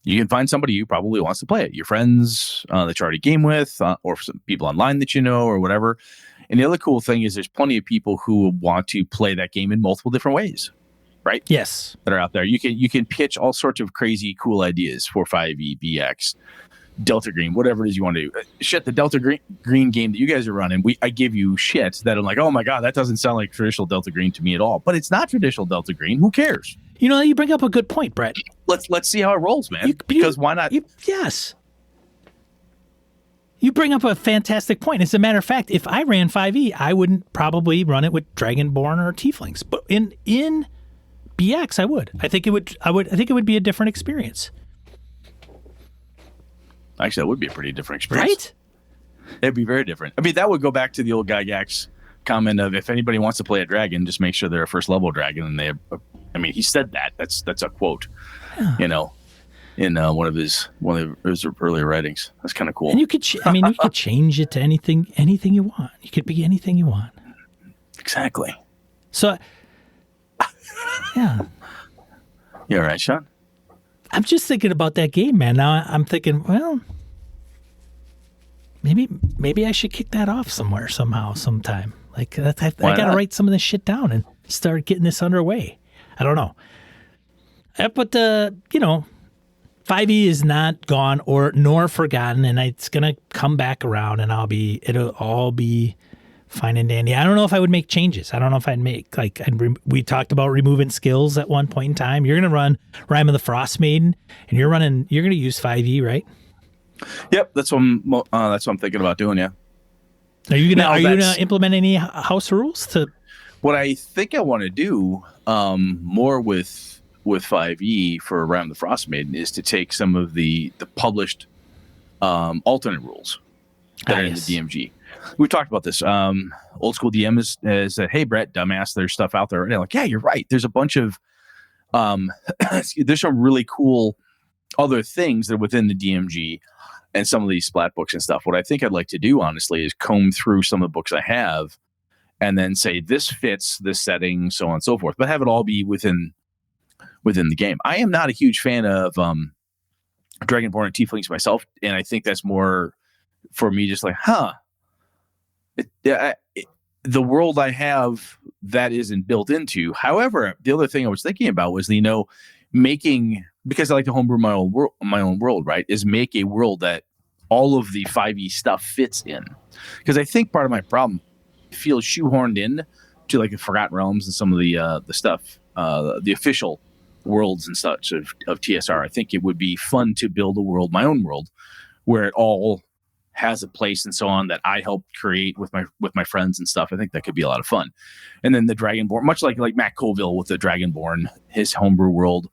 you can find somebody who probably wants to play it. Your friends that you already game with, or some people online that you know, or whatever. And the other cool thing is there's plenty of people who want to play that game in multiple different ways, right? Yes. That are out there. You can pitch all sorts of crazy cool ideas for 5e, BX, Delta Green, whatever it is you want to do. Shit, the Delta Green game that you guys are running, I give you shit that I'm like, oh my God, that doesn't sound like traditional Delta Green to me at all. But it's not traditional Delta Green. Who cares? You know, you bring up a good point, Brett. Let's see how it rolls, man. Because why not? Yes. You bring up a fantastic point. As a matter of fact, if I ran 5e, I wouldn't probably run it with Dragonborn or Tieflings. But in BX, I would. I think it would be a different experience. Actually, that would be a pretty different experience. Right? It'd be very different. I mean, that would go back to the old Gygax comment of if anybody wants to play a dragon, just make sure they're a first level dragon. And they have, I mean, he said that. That's a quote, in one of his earlier writings. That's kind of cool. And you could change it to anything you want. You could be anything you want. Exactly. So, yeah. You all right, Sean? I'm just thinking about that game, man. Now I'm thinking, well, maybe I should kick that off sometime. Like I got to write some of this shit down and start getting this underway. I don't know. But 5e is not gone nor forgotten, and it's gonna come back around, and it'll all be fine and dandy. I don't know if I would make changes. I don't know if I'd make we talked about removing skills at one point in time. You're gonna run Rime of the Frost Maiden, and you're gonna use 5e, right? Yep, that's what I'm thinking about doing. Yeah. Are you gonna implement any house rules to? What I think I want to do more with 5e for Rime of the Frost Maiden is to take some of the published alternate rules that are in the DMG. We've talked about this. Old school DM is said, hey, Brett, dumbass, there's stuff out there. And I'm like, yeah, you're right. There's a bunch of, there's some really cool other things that are within the DMG and some of these splat books and stuff. What I think I'd like to do, honestly, is comb through some of the books I have and then say, this fits this setting, so on and so forth, but have it all be within the game. I am not a huge fan of Dragonborn and Tieflings myself, and I think that's more for me just like, the world I have that isn't built into. However, the other thing I was thinking about was, making, because I like to homebrew my own world, right, is make a world that all of the 5e stuff fits in. Because I think part of my problem feels shoehorned in to like the Forgotten Realms and some of the stuff, the official worlds and such of TSR. I think it would be fun to build a world, my own world, where it all has a place and so on that I helped create with my friends and stuff. I think that could be a lot of fun. And then the Dragonborn, much like Matt Colville with the Dragonborn, his homebrew world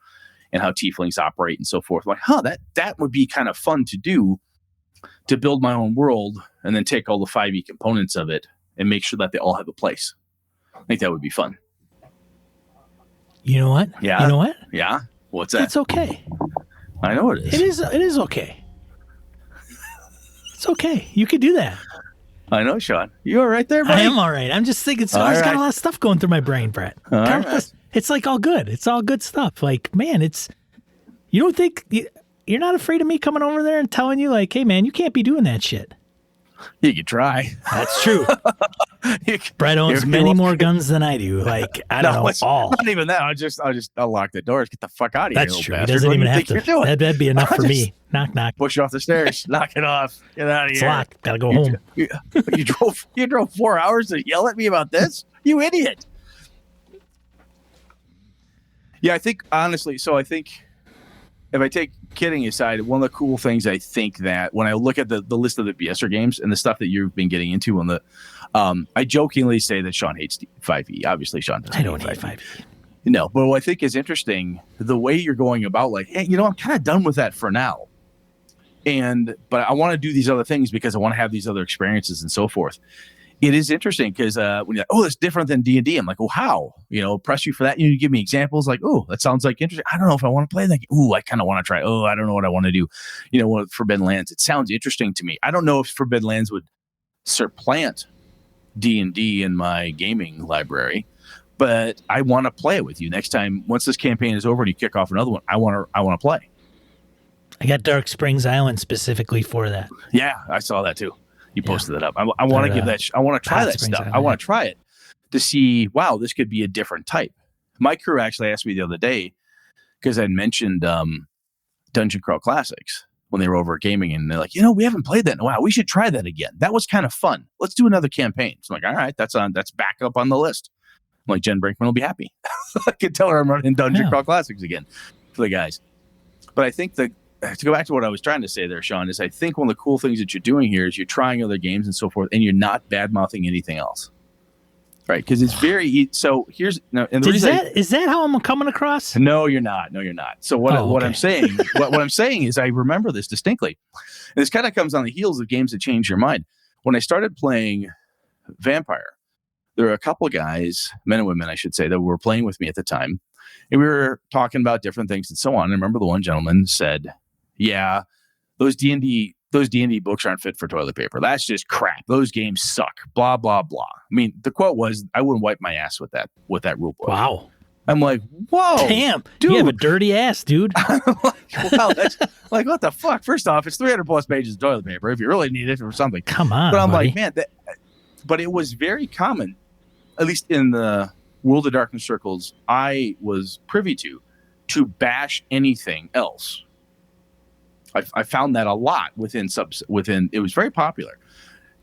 and how Tieflings operate and so forth. Like, that would be kind of fun to do, to build my own world and then take all the 5e components of it and make sure that they all have a place. I think that would be fun. You know what? Yeah. You know what? Yeah. What's that? It's okay. I know it is. It is okay. It's okay. You could do that. I know, Sean. You all right there, buddy? I am all right. I'm just thinking. So I've got a lot of stuff going through my brain, Brett. It's like all good. It's all good stuff. Like, man, you don't think you're not afraid of me coming over there and telling you like, hey, man, you can't be doing that shit. You could try. That's true. Brett owns many more guns than I do. Like, I don't know all. Not even that. I'll lock the doors. Get the fuck out of here. That's true. He doesn't even have to. That'd be enough for me. Knock, knock. Push you off the stairs. Knock it off. Get out of here. It's locked. Gotta go home. You drove 4 hours to yell at me about this? You idiot. Yeah, I think, honestly, if I take kidding aside, one of the cool things I think that when I look at the list of the BSer games and the stuff that you've been getting into on the, I jokingly say that Sean hates 5e. Obviously, Sean doesn't. I don't hate 5e. No, but what I think is interesting, the way you're going about, like, hey, I'm kind of done with that for now. But I want to do these other things because I want to have these other experiences and so forth. It is interesting because when you're like, it's different than D&D. I'm like, well, how? Press you for that. You give me examples like, that sounds like interesting. I don't know if I want to play that. I kind of want to try. I don't know what I want to do. With Forbidden Lands, it sounds interesting to me. I don't know if Forbidden Lands would supplant D&D in my gaming library, but I want to play it with you next time. Once this campaign is over and you kick off another one, I want to play. I got Dark Springs Island specifically for that. Yeah, I saw that too. You posted that up. I want to give that. I want to try that stuff. I want to try it to see. Wow, this could be a different type. My crew actually asked me the other day because I mentioned Dungeon Crawl Classics when they were over gaming, and they're like, we haven't played that in a while. We should try that again. That was kind of fun. Let's do another campaign. So I'm like, all right, that's back up on the list. I'm like, Jen Brinkman will be happy. I can tell her I'm running Dungeon Crawl Classics again for the guys. But I think to go back to what I was trying to say there, Sean, is I think one of the cool things that you're doing here is you're trying other games and so forth, and you're not bad-mouthing anything else. Right? Because it's very... So here's... No, and is that how I'm coming across? No, you're not. No, you're not. So what I'm saying what I'm saying is I remember this distinctly. And this kind of comes on the heels of games that change your mind. When I started playing Vampire, there were a couple of guys, men and women, I should say, that were playing with me at the time. And we were talking about different things and so on. And I remember the one gentleman said... Yeah, those D&D books aren't fit for toilet paper. That's just crap. Those games suck. Blah blah blah. I mean, the quote was, "I wouldn't wipe my ass with that rule book." Wow. I'm like, whoa, damn, dude, you have a dirty ass, dude. I'm like, wow, that's like, what the fuck? First off, it's 300 plus pages of toilet paper if you really need it or something. Come on, but I'm buddy. like, man, but it was very common, at least in the World of Darkness circles I was privy to bash anything else. I found that a lot within. It was very popular.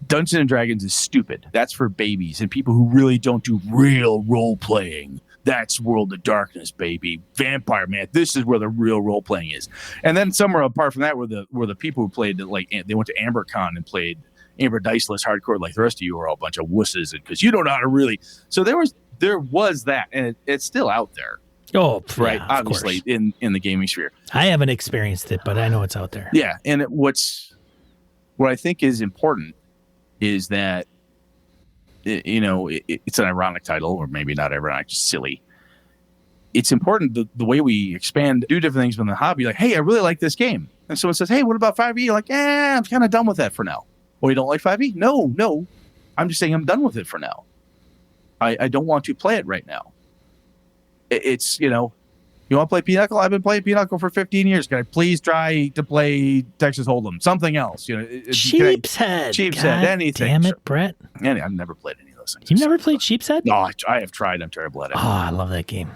Dungeons and Dragons is stupid. That's for babies and people who really don't do real role playing. That's World of Darkness, baby. Vampire, man. This is where the real role playing is. And then somewhere apart from that were the people who played, like, they went to Amber Con and played Amber Diceless hardcore like the rest of you are all a bunch of wusses because you don't know how to really. So there was that, and it's still out there. Oh, right. Yeah, obviously in the gaming sphere. I haven't experienced it, but I know it's out there. Yeah. And what I think is important is that, it's an ironic title, or maybe not ironic, just silly. It's important the way we expand, do different things within the hobby. Like, hey, I really like this game. And someone says, hey, what about 5e? You're like, I'm kind of done with that for now. Well, you don't like 5e? No. I'm just saying I'm done with it for now. I don't want to play it right now. It's, you want to play Pinochle? I've been playing Pinochle for 15 years. Can I please try to play Texas Hold'em? Something else. Sheep's Head. Anything. Damn it, Brett. I've never played any of those things. You've never played Sheep's Head? No, I have tried. I'm terrible at it. Oh, I love that game.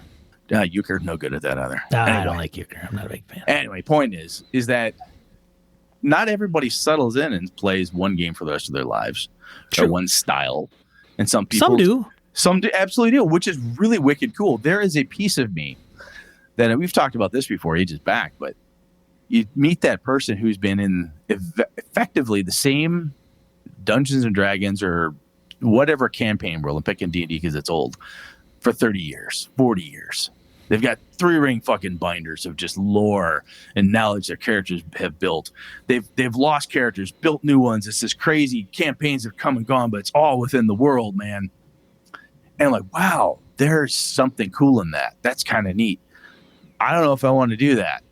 Euchre, no good at that either. I don't like Euchre. I'm not a big fan. Anyway, point is that not everybody settles in and plays one game for the rest of their lives. True. Or one style. And some people... Some do, absolutely do, which is really wicked cool. There is a piece of me that, and we've talked about this before ages back, but you meet that person who's been in effectively the same Dungeons and Dragons or whatever campaign world, I'm picking D&D because it's old, for 30 years, 40 years. They've got 3-ring fucking binders of just lore and knowledge their characters have built. They've lost characters, built new ones. It's this crazy campaigns have come and gone, but it's all within the world, man. And I'm like, wow, there's something cool in that. That's kind of neat. I don't know if I want to do that,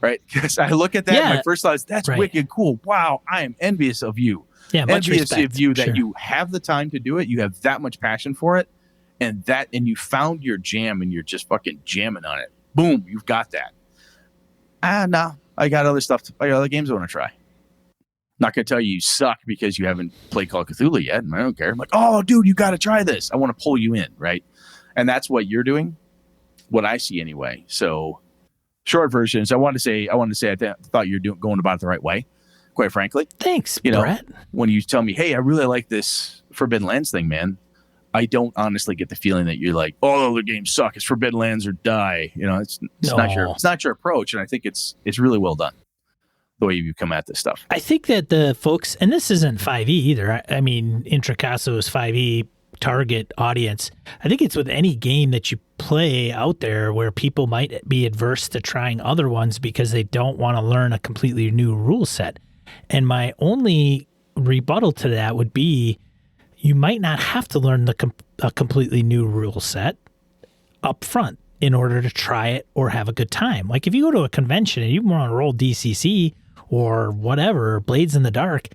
right? Because I look at that, and my first thought is, that's wicked cool. Wow, I am envious of you. Yeah, much envious respect. of you that you have the time to do it. You have that much passion for it, and you found your jam, and you're just fucking jamming on it. Boom, you've got that. No, I got other stuff. I got other games I want to try. Not going to tell you suck because you haven't played Call of Cthulhu yet. I don't care. I'm like, oh, dude, you got to try this. I want to pull you in, right? And that's what you're doing, what I see anyway. So short version is I wanted to say I thought you're going about it the right way, quite frankly. Thanks, Brett. When you tell me, hey, I really like this Forbidden Lands thing, man, I don't honestly get the feeling that you're like, oh, the games suck. It's Forbidden Lands or die. It's not your approach. And I think it's really well done, the way you come at this stuff. I think that the folks, and this isn't 5e either. I mean, Intracasso's 5e target audience. I think it's with any game that you play out there where people might be adverse to trying other ones because they don't want to learn a completely new rule set. And my only rebuttal to that would be, you might not have to learn a completely new rule set up front in order to try it or have a good time. Like if you go to a convention and you want to roll DCC or whatever, Blades in the Dark,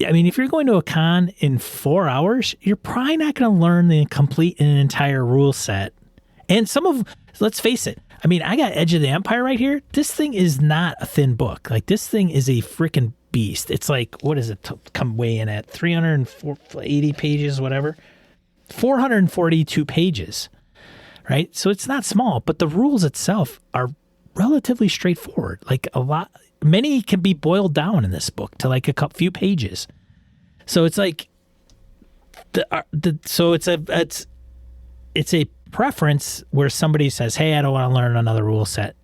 I mean, if you're going to a con in 4 hours, you're probably not going to learn the complete and entire rule set. And let's face it. I mean, I got Edge of the Empire right here. This thing is not a thin book. Like, this thing is a freaking beast. It's like, what does it come weigh in at? 380 pages, whatever. 442 pages, right? So it's not small, but the rules itself are relatively straightforward. Like many can be boiled down in this book to like a few pages. So it's like so it's a preference where somebody says, "Hey, I don't want to learn another rule set."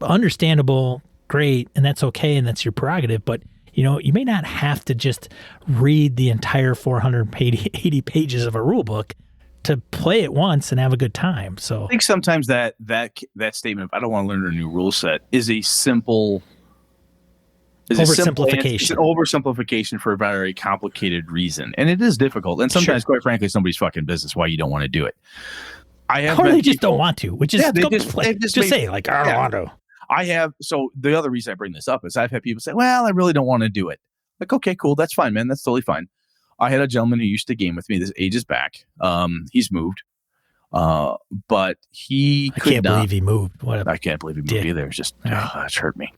Understandable, great, and that's okay, and that's your prerogative. But you may not have to just read the entire 480 pages of a rule book to play it once and have a good time. So I think sometimes that statement of "I don't want to learn a new rule set" is a simple oversimplification. It's an oversimplification for a very complicated reason, and it is difficult. And sometimes, quite frankly, somebody's fucking business why you don't want to do it. Or they just don't want to, which is just say like, I don't want to. I have. So the other reason I bring this up is I've had people say, "Well, I really don't want to do it." Like, okay, cool, that's fine, man. That's totally fine. I had a gentleman who used to game with me this ages back. He's moved, but he I can't believe he moved. I can't believe he moved either. It's just that's hurt me.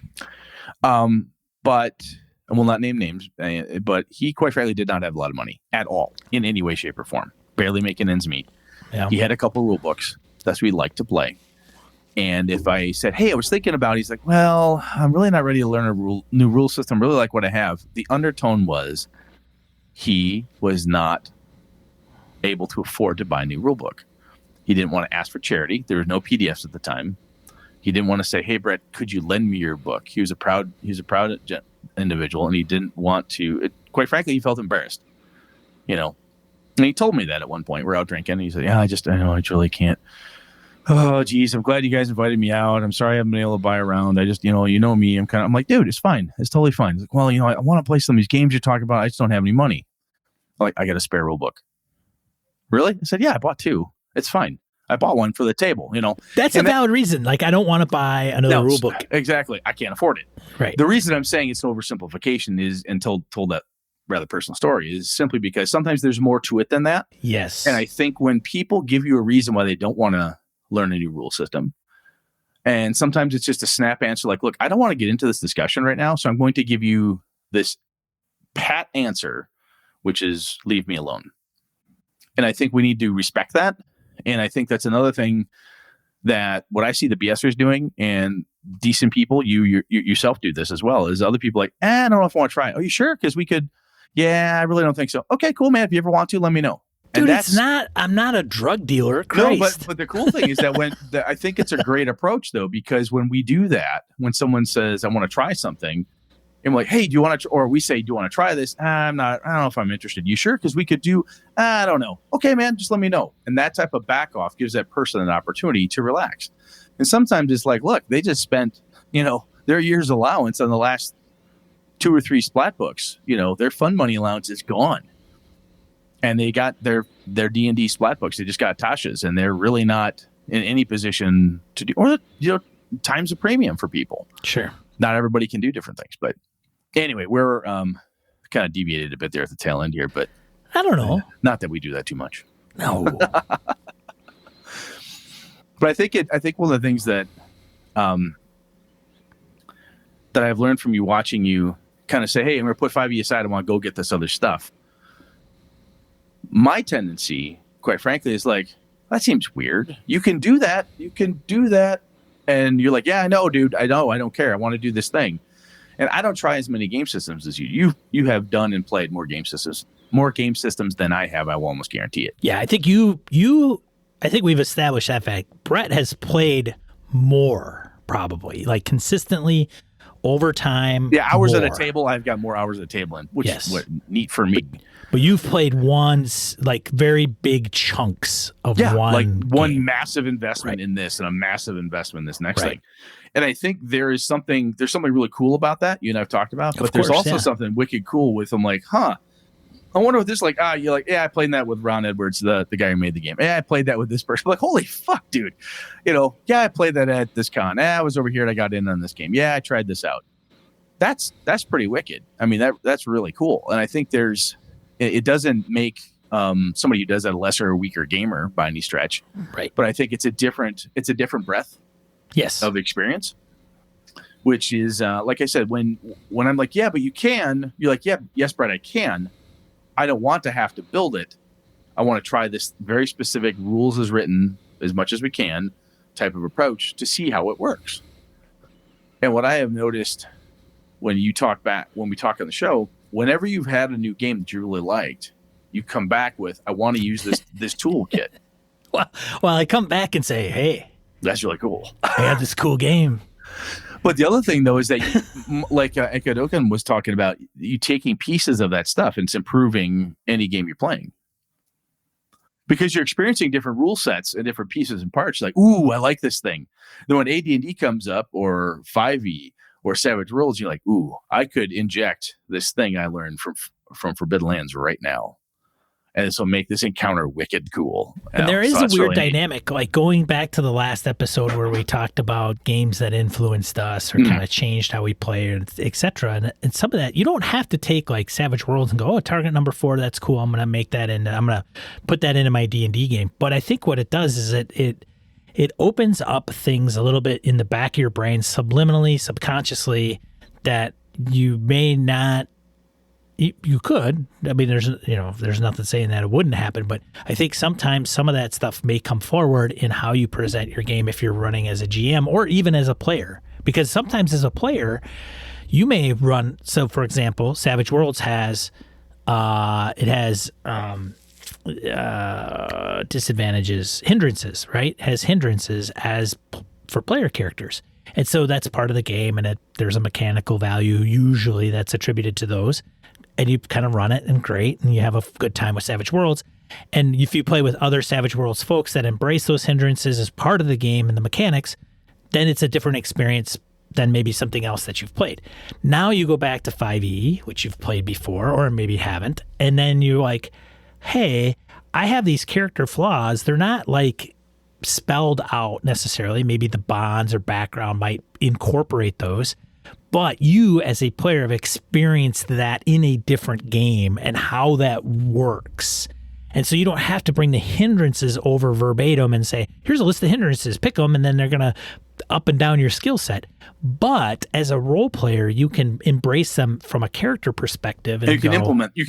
But and we'll not name names. But he, quite frankly, did not have a lot of money at all in any way, shape, or form. Barely making ends meet. Yeah. He had a couple rule books. That's what he liked to play. And if I said, "Hey, I was thinking about," he's like, "Well, I'm really not ready to learn a new rule system. Really like what I have." The undertone was he was not able to afford to buy a new rule book. He didn't want to ask for charity. There was no PDFs at the time. He didn't want to say, "Hey, Brett, could you lend me your book?" He was a proud individual, and he didn't want to. Quite frankly, he felt embarrassed. And he told me that at one point. We're out drinking, and he said, "Yeah, I know, I really can't. Oh, geez, I'm glad you guys invited me out. I'm sorry I haven't been able to buy around. I just, you know me. I'm like, dude, it's fine. It's totally fine." He's like, "Well, I want to play some of these games you're talking about. I just don't have any money." I'm like, "I got a spare rule book." "Really?" I said, "Yeah, I bought 2. It's fine. I bought one for the table." That's a valid reason. Like, I don't want to buy another rule book. Exactly. I can't afford it. Right. The reason I'm saying it's an oversimplification is, and told that rather personal story, is simply because sometimes there's more to it than that. Yes. And I think when people give you a reason why they don't want to learn a new rule system, and sometimes it's just a snap answer like, "Look, I don't want to get into this discussion right now, so I'm going to give you this pat answer, which is leave me alone." And I think we need to respect that. And I think that's another thing that what I see the BSers doing, and decent people, you yourself do this as well, is other people like, "I don't know if I want to try it." "Are you sure? Because we could." "Yeah, I really don't think so." "Okay, cool, man. If you ever want to, let me know." Dude, I'm not a drug dealer. Christ. No, but the cool thing is that I think it's a great approach, though, because when we do that, when someone says, "I want to try something," and we're like, "Hey, do you want to," or we say, "Do you want to try this?" I don't know if I'm interested." "You sure? Because we could do," "I don't know." "Okay, man, just let me know." And that type of back off gives that person an opportunity to relax. And sometimes it's like, look, they just spent, their year's allowance on the last 2 or 3 splat books. Their fund money allowance is gone. And they got their D&D splat books. They just got Tasha's, and they're really not in any position to do, or time's a premium for people. Sure. Not everybody can do different things, but anyway, we're kind of deviated a bit there at the tail end here, but I don't know. Not that we do that too much. No. But I think one of the things that that I've learned from you, watching you kind of say, "Hey, I'm going to put 5 of you aside. I want to go get this other stuff." My tendency, quite frankly, is like, that seems weird. You can do that. And you're like, "Yeah, I know, dude. I know. I don't care. I want to do this thing." And I don't try as many game systems as you. You have done and played more game systems than I have. I will almost guarantee it. Yeah, I think I think we've established that fact. Brett has played more, probably, like consistently over time. Yeah, hours at a table. I've got more hours at a table in, which is neat for me. But you've played like very big chunks of one game. Massive investment in this and a massive investment in this next thing. And I think there's something really cool about that you and I've talked about, but there's also something wicked cool with them. Like, I wonder what this you're like, "Yeah, I played that with Ron Edwards, the guy who made the game. Yeah, I played that with this person." Like, holy fuck, dude. Yeah, I played that at this con. I was over here and I got in on this game. Yeah, I tried this out. that's pretty wicked. I mean, that's really cool. And I think it doesn't make somebody who does that a lesser or weaker gamer by any stretch. Right. But I think it's a different breadth of experience, which is, like I said, when I'm like, yeah, but you can, you're like, yeah, yes, Brett, I can. I don't want to have to build it. I want to try this very specific rules as written as much as we can type of approach to see how it works. And what I have noticed when we talk on the show, whenever you've had a new game that you really liked, you come back with, I want to use this toolkit. Well, I come back and say, hey, that's really cool. I had this cool game. But the other thing, though, is that like Akodoken was talking about, you taking pieces of that stuff and it's improving any game you're playing. Because you're experiencing different rule sets and different pieces and parts. Like, ooh, I like this thing. Then when AD&D comes up, or 5e, or Savage Worlds, you're like, ooh, I could inject this thing I learned from Forbidden Lands right now. And this will make this encounter wicked cool. And there is a weird dynamic, like going back to the last episode where we talked about games that influenced us or kind of changed how we play, etc. And some of that, you don't have to take like Savage Worlds and go, oh, target number 4, that's cool. I'm going to make that in. I'm going to put that into my D&D game. But I think what it does is it opens up things a little bit in the back of your brain, subliminally, subconsciously, that you may not. You could. I mean, there's nothing saying that it wouldn't happen, but I think sometimes some of that stuff may come forward in how you present your game if you're running as a GM or even as a player. Because sometimes as a player, you may run. So, for example, Savage Worlds has disadvantages, hindrances, right? Has hindrances for player characters. And so that's part of the game, and there's a mechanical value usually that's attributed to those. And you kind of run it, and great, and you have a good time with Savage Worlds. And if you play with other Savage Worlds folks that embrace those hindrances as part of the game and the mechanics, then it's a different experience than maybe something else that you've played. Now you go back to 5e, which you've played before, or maybe haven't, and then you're like, hey, I have these character flaws. They're not like spelled out necessarily. Maybe the bonds or background might incorporate those. But you, as a player, have experienced that in a different game and how that works. And so you don't have to bring the hindrances over verbatim and say, here's a list of hindrances, pick them, and then they're going to up and down your skill set. But as a role player, you can embrace them from a character perspective. And you can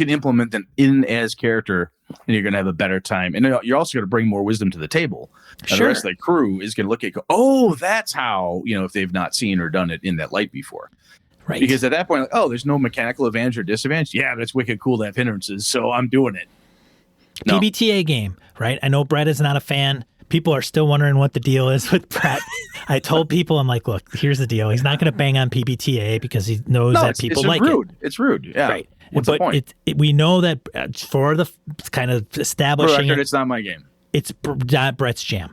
implement them in as character, and you're going to have a better time. And you're also going to bring more wisdom to the table. And the rest of the crew is going to look at, oh, that's how, if they've not seen or done it in that light before. Right. Because at that point, like, oh, there's no mechanical advantage or disadvantage. Yeah, that's wicked cool to have hindrances, so I'm doing it. No. PBTA game, right? I know Brett is not a fan. People are still wondering what the deal is with Brett. I told people, I'm like, look, here's the deal. He's not going to bang on PBTA because he knows that people like rude. it. It's rude. Yeah. Right. What's the point? We know that for the kind of establishing... For the record, it's not my game. It's not Brett's jam.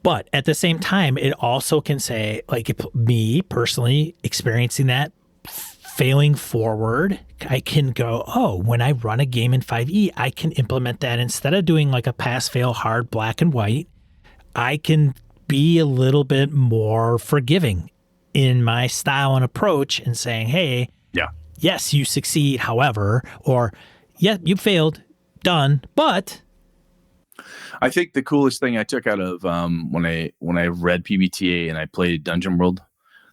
But at the same time, it also can say, like me personally experiencing that, failing forward, I can go, oh, when I run a game in 5e, I can implement that. Instead of doing like a pass, fail, hard, black and white, I can be a little bit more forgiving in my style and approach and saying, hey, yes, you succeed, however, or yeah, you failed, done, but... I think the coolest thing I took out of when I read PBTA and I played Dungeon World,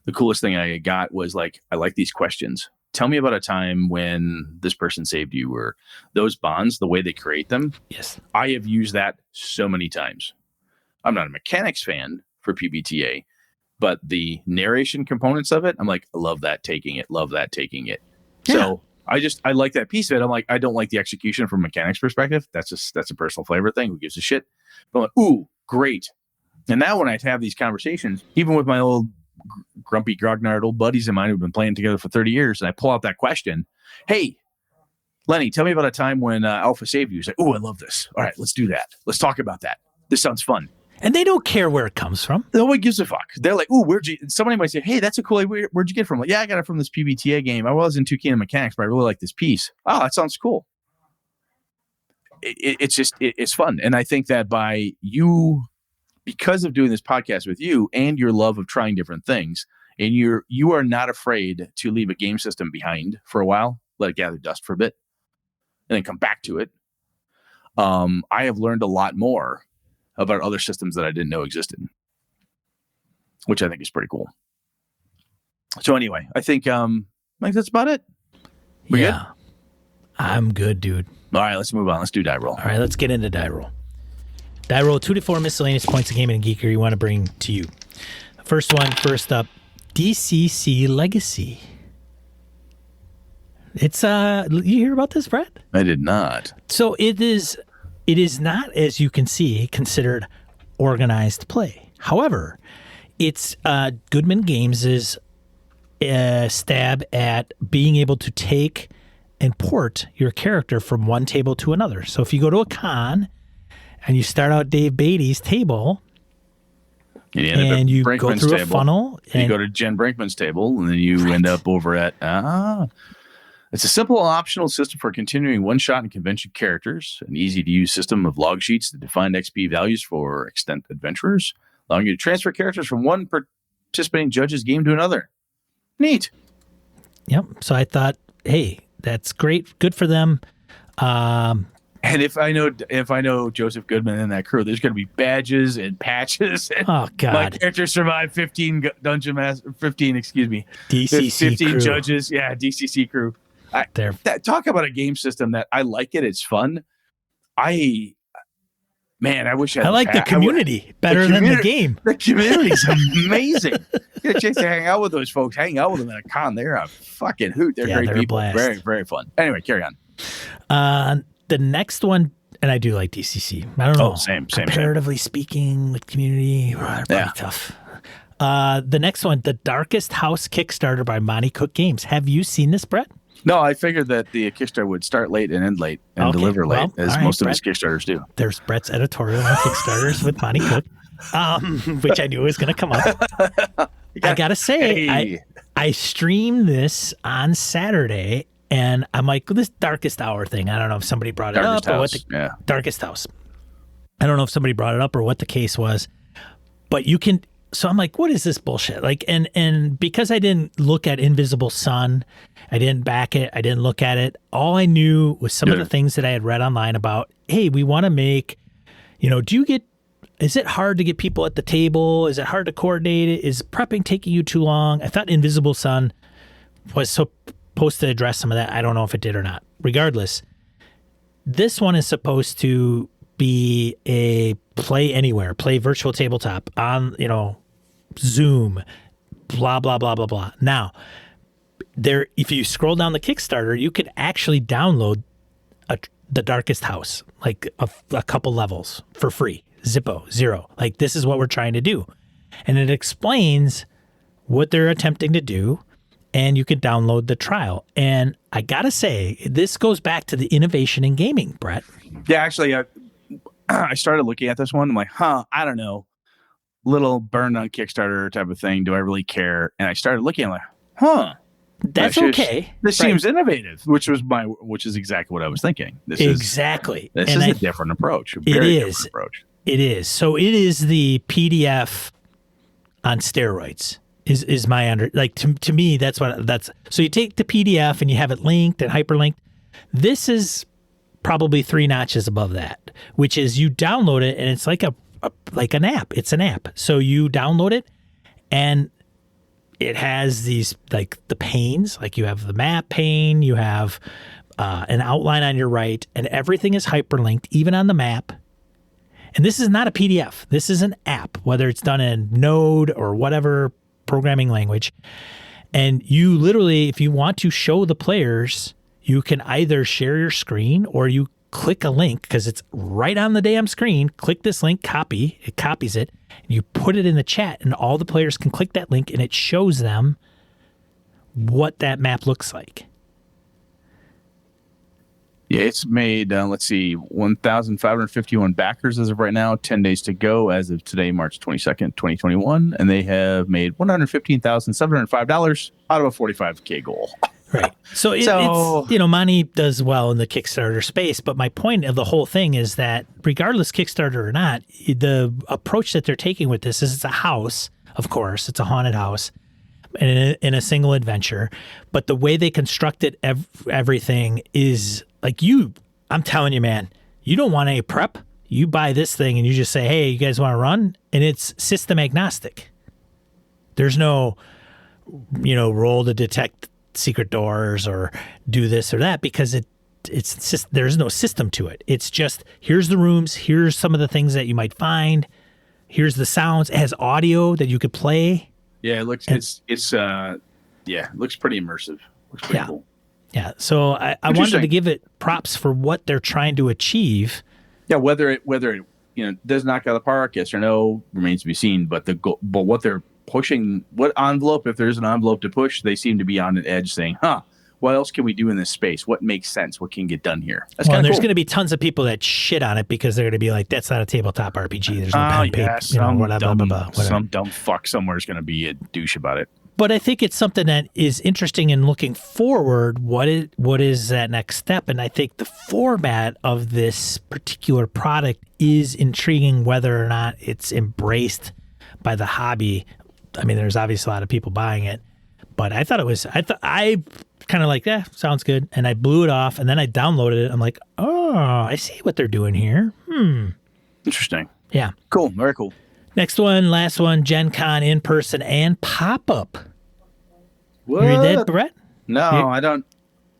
the coolest thing I got was like, I like these questions. Tell me about a time when this person saved you, or those bonds, the way they create them. Yes. I have used that so many times. I'm not a mechanics fan for PBTA, but the narration components of it, I'm like, I love that, taking it. Yeah. So I like that piece of it. I'm like, I don't like the execution from a mechanics perspective. That's a personal flavor thing. Who gives a shit? But I'm like, ooh, great. And now when I have these conversations, even with my old grumpy grognard old buddies of mine who've been playing together for 30 years, and I pull out that question, hey, Lenny, tell me about a time when Alpha saved you. He's like, ooh, I love this. All right, let's do that. Let's talk about that. This sounds fun. And they don't care where it comes from. Nobody gives a fuck. They're like, ooh, somebody might say, hey, that's a cool idea. Where'd you get it from? Like, yeah, I got it from this PBTA game. I wasn't too keen on mechanics, but I really like this piece. Oh, that sounds cool. It's fun. And I think that because of doing this podcast with you and your love of trying different things and you are not afraid to leave a game system behind for a while, let it gather dust for a bit, and then come back to it. I have learned a lot more about other systems that I didn't know existed, which I think is pretty cool. So anyway, I think that's about it. We good? I'm good, dude. All right, let's move on. Let's do die roll. All right, let's get into die roll. Die roll 2 to 4 miscellaneous points of gaming and geekery you want to bring to you. First up, DCC Legacy. It's you hear about this, Brett? I did not. So it is not, as you can see, considered organized play. However, it's Goodman Games' stab at being able to take and port your character from one table to another. So if you go to a con and you start out Dave Beatty's table, and you go through a funnel, and you go to Jen Brinkman's table, and then you end up over at it's a simple optional system for continuing one-shot and convention characters, an easy-to-use system of log sheets that define XP values for extent adventurers, allowing you to transfer characters from one participating judge's game to another. Neat. Yep. So I thought, hey, that's great. Good for them. And if I know Joseph Goodman and that crew, there's going to be badges and patches. And oh God! My character survived 15 DCC 15 crew. Judges. Yeah, DCC crew. Talk about a game system that I like it. It's fun. I wish I like the community better than the game. The community's amazing. Get a chance to hang out with those folks. Hang out with them at a con. They're a fucking hoot. They're great people. Very, very fun. Anyway, carry on. The next one, and I do like DCC. I don't know. Oh, same. Comparatively speaking, with community, pretty tough. The next one, The Darkest House Kickstarter by Monty Cook Games. Have you seen this, Brett? No, I figured that the Kickstarter would start late and end late and deliver late, as most of his Kickstarters do. There's Brett's editorial on Kickstarters with Monty Cook, which I knew was going to come up. I got to say, I streamed this on Saturday, and I'm like, this Darkest Hour thing, I don't know if somebody brought it up or what the Darkest House. I don't know if somebody brought it up or what the case was, but you can. So I'm like, what is this bullshit? Like, and because I didn't look at Invisible Sun, I didn't back it, I didn't look at it. All I knew was some of the things that I had read online about, hey, we want to make, is it hard to get people at the table? Is it hard to coordinate it? Is prepping taking you too long? I thought Invisible Sun was supposed to address some of that. I don't know if it did or not. Regardless, this one is supposed to be a play anywhere, play virtual tabletop on, Zoom, blah, blah, blah, blah, blah. Now, if you scroll down the Kickstarter, you could actually download The Darkest House, like a couple levels for free. Zippo, zero. Like, this is what we're trying to do. And it explains what they're attempting to do, and you can download the trial. And I got to say, this goes back to the innovation in gaming, Brett. Yeah, actually, I started looking at this one. I'm like, I don't know. Little burn on Kickstarter type of thing. Do I really care? And I started looking. I'm like, that's okay. This seems innovative, which is exactly what I was thinking. This is a different approach. Different approach. It is. So it is the PDF on steroids. Is my to me that's so you take the PDF and you have it linked and hyperlinked. This is probably 3 notches above that, which is you download it and it's like an app. It's an app. So you download it and it has these, like, the panes, like you have the map pane, you have an outline on your right, and everything is hyperlinked, even on the map. And this is not a PDF. This is an app, whether it's done in Node or whatever programming language. And you literally, if you want to show the players, you can either share your screen or you click a link because it's right on the damn screen. Click this link, it copies it, and you put it in the chat, and all the players can click that link and it shows them what that map looks like. Yeah, it's made, 1,551 backers as of right now, 10 days to go as of today, March 22nd, 2021. And they have made $115,705 out of a $45K goal. Right. So it's, Monty does well in the Kickstarter space. But my point of the whole thing is that regardless Kickstarter or not, the approach that they're taking with this is it's a house, of course. It's a haunted house. in a single adventure. But the way they constructed everything is like I'm telling you, man, you don't want any prep. You buy this thing and you just say, hey, you guys want to run? And it's system agnostic. There's no, roll to detect secret doors or do this or that because it's just, there's no system to it. It's just, here's the rooms, here's some of the things that you might find, here's the sounds. It has audio that you could play. Yeah, it looks it looks pretty immersive. Looks pretty cool. Yeah, so I wanted to give it props for what they're trying to achieve. Yeah, whether it does knock out of the park, yes or no, remains to be seen. But what they're pushing, what envelope, if there's an envelope to push, they seem to be on an edge saying, what else can we do in this space? What makes sense? What can get done here? That's well, and there's cool. going to be tons of people that shit on it because they're going to be like, that's not a tabletop RPG. There's no pen paper, whatever. Some dumb fuck somewhere is going to be a douche about it. But I think it's something that is interesting in looking forward. What is that next step? And I think the format of this particular product is intriguing, whether or not it's embraced by the hobby. I mean, there's obviously a lot of people buying it, but I kind of like, sounds good. And I blew it off and then I downloaded it. I'm like, oh, I see what they're doing here. Interesting. Yeah. Cool. Very cool. Next one, last one, Gen Con in person and pop-up. What? You read that, Brett? No, I don't.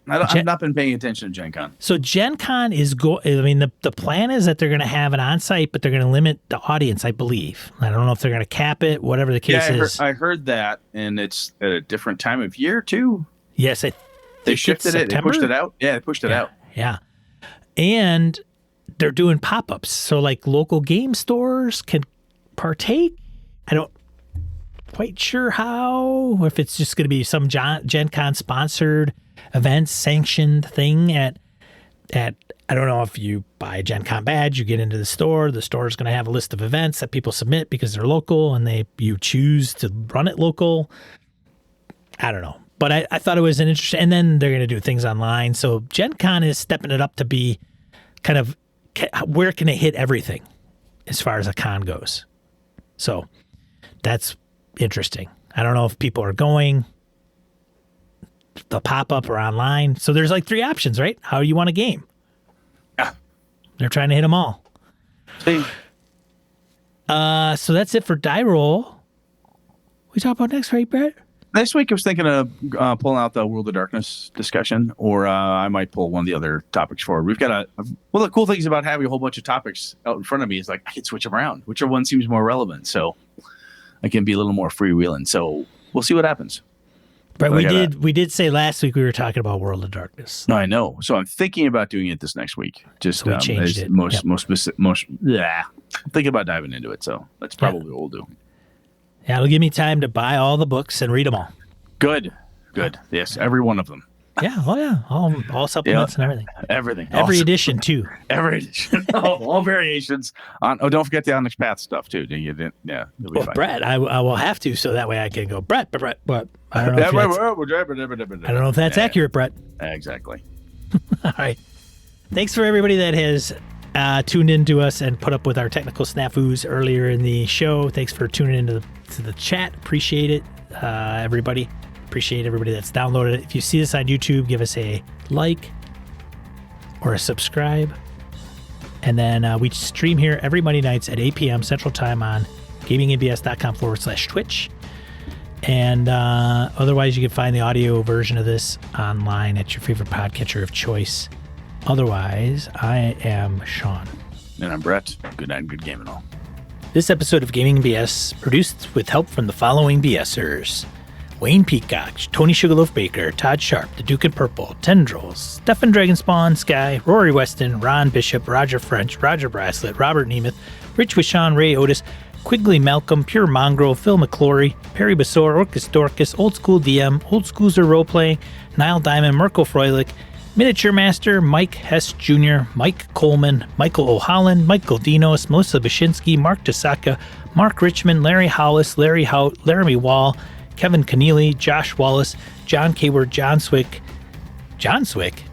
I've not been paying attention to Gen Con. So Gen Con is the plan is that they're going to have it on site, but they're going to limit the audience, I believe. I don't know if they're going to cap it, whatever the case is. I heard that, and it's at a different time of year, too. Yes, they shifted it. They pushed it out. Yeah, they pushed it out. Yeah. And they're doing pop-ups. So, like, local game stores can partake. I don't quite sure how, or if it's just going to be some Gen Con sponsored event sanctioned thing at I don't know if you buy a Gen Con badge, you get into the store is going to have a list of events that people submit because they're local and you choose to run it local. I don't know. But I thought it was an interesting, and then they're going to do things online. So Gen Con is stepping it up to be kind of, where can it hit everything as far as a con goes? So that's interesting. I don't know if people are going the pop-up or online. So there's like 3 options, right? How you want a game. Yeah. They're trying to hit them all. See. So that's it for Die Roll. We talk about next, right, Brett? Next week, I was thinking of pulling out the World of Darkness discussion, or I might pull one of the other topics forward. We've got one of the cool things about having a whole bunch of topics out in front of me is like I can switch them around. Whichever one seems more relevant, so I can be a little more freewheeling. So we'll see what happens. But we did say last week we were talking about World of Darkness. No, I know. So I'm thinking about doing it this next week. Just so we changed it. I'm thinking about diving into it. So that's probably what we'll do. Yeah, it'll give me time to buy all the books and read them all. Good. Yes, every one of them. Yeah, all supplements and everything. Everything. Every edition, too. Every edition. all variations. Don't forget the Onyx Path stuff, too. You'll be fine. Brett, I will have to, so that way I can go, Brett, but I don't know if that's accurate, Brett. Exactly. All right. Thanks for everybody that has tuned in to us and put up with our technical snafus earlier in the show. Thanks for tuning into the chat. Appreciate it, everybody. Appreciate everybody that's downloaded it. If you see this on YouTube, give us a like or a subscribe. And then we stream here every Monday nights at 8 p.m. Central Time on gamingnbs.com/Twitch. And otherwise, you can find the audio version of this online at your favorite podcatcher of choice. Otherwise, I am Sean. And I'm Brett. Good night and good gaming all. This episode of Gaming BS produced with help from the following BSers: Wayne Peacock, Tony Sugarloaf Baker, Todd Sharp, The Duke in Purple, Tendrils, Stefan Dragonspawn, Sky, Rory Weston, Ron Bishop, Roger French, Roger Braslett, Robert Nemeth, Rich Wishon, Ray Otis, Quigley Malcolm, Pure Mongrel, Phil McClory, Perry Basor, Orcus Dorcas, Old School DM, Old Schoozer Roleplaying, Niall Diamond, Mirko Froelich, Miniature Master, Mike Hess Jr., Mike Coleman, Michael O'Holland, Michael Dinos, Melissa Bashinsky, Mark Tasaka, Mark Richmond, Larry Hollis, Larry Hout, Laramie Wall, Kevin Keneally, Josh Wallace, John Kayward,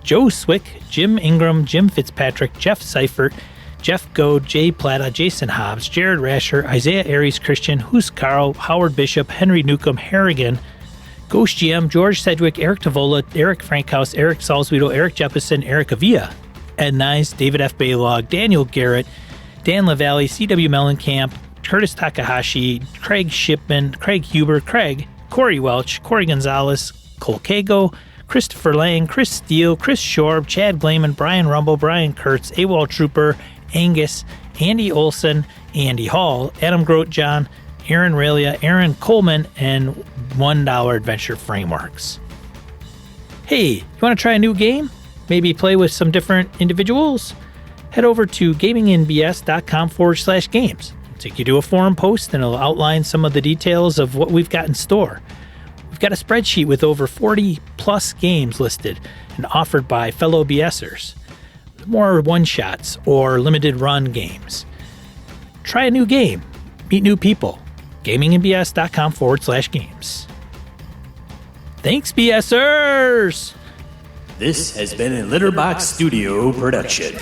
Joe Swick, Jim Ingram, Jim Fitzpatrick, Jeff Seifert, Jeff Goad, Jay Plata, Jason Hobbs, Jared Rasher, Isaiah Aries Christian, Hoos Carl, Howard Bishop, Henry Newcomb, Harrigan, Ghost GM, George Sedgwick, Eric Tavola, Eric Frankhouse, Eric Salzweedle, Eric Jeppesen, Eric Avia, Ed Nyes, David F. Baylog, Daniel Garrett, Dan LaValle, C.W. Mellencamp, Curtis Takahashi, Craig Shipman, Craig Huber, Craig, Corey Welch, Corey Gonzalez, Cole Kago, Christopher Lang, Chris Steele, Chris Shorb, Chad Glayman, Brian Rumble, Brian Kurtz, AWOL Trooper, Angus, Andy Olson, Andy Hall, Adam Grotejohn, Aaron Ralia, Aaron Coleman, and $1 Adventure Frameworks. Hey, you want to try a new game? Maybe play with some different individuals? Head over to gamingnbs.com/games. It'll take you to a forum post and it'll outline some of the details of what we've got in store. We've got a spreadsheet with over 40 plus games listed and offered by fellow BSers. More one-shots or limited run games. Try a new game. Meet new people. gamingnbs.com/games. Thanks, BSers! This has been a Litterbox Studio production.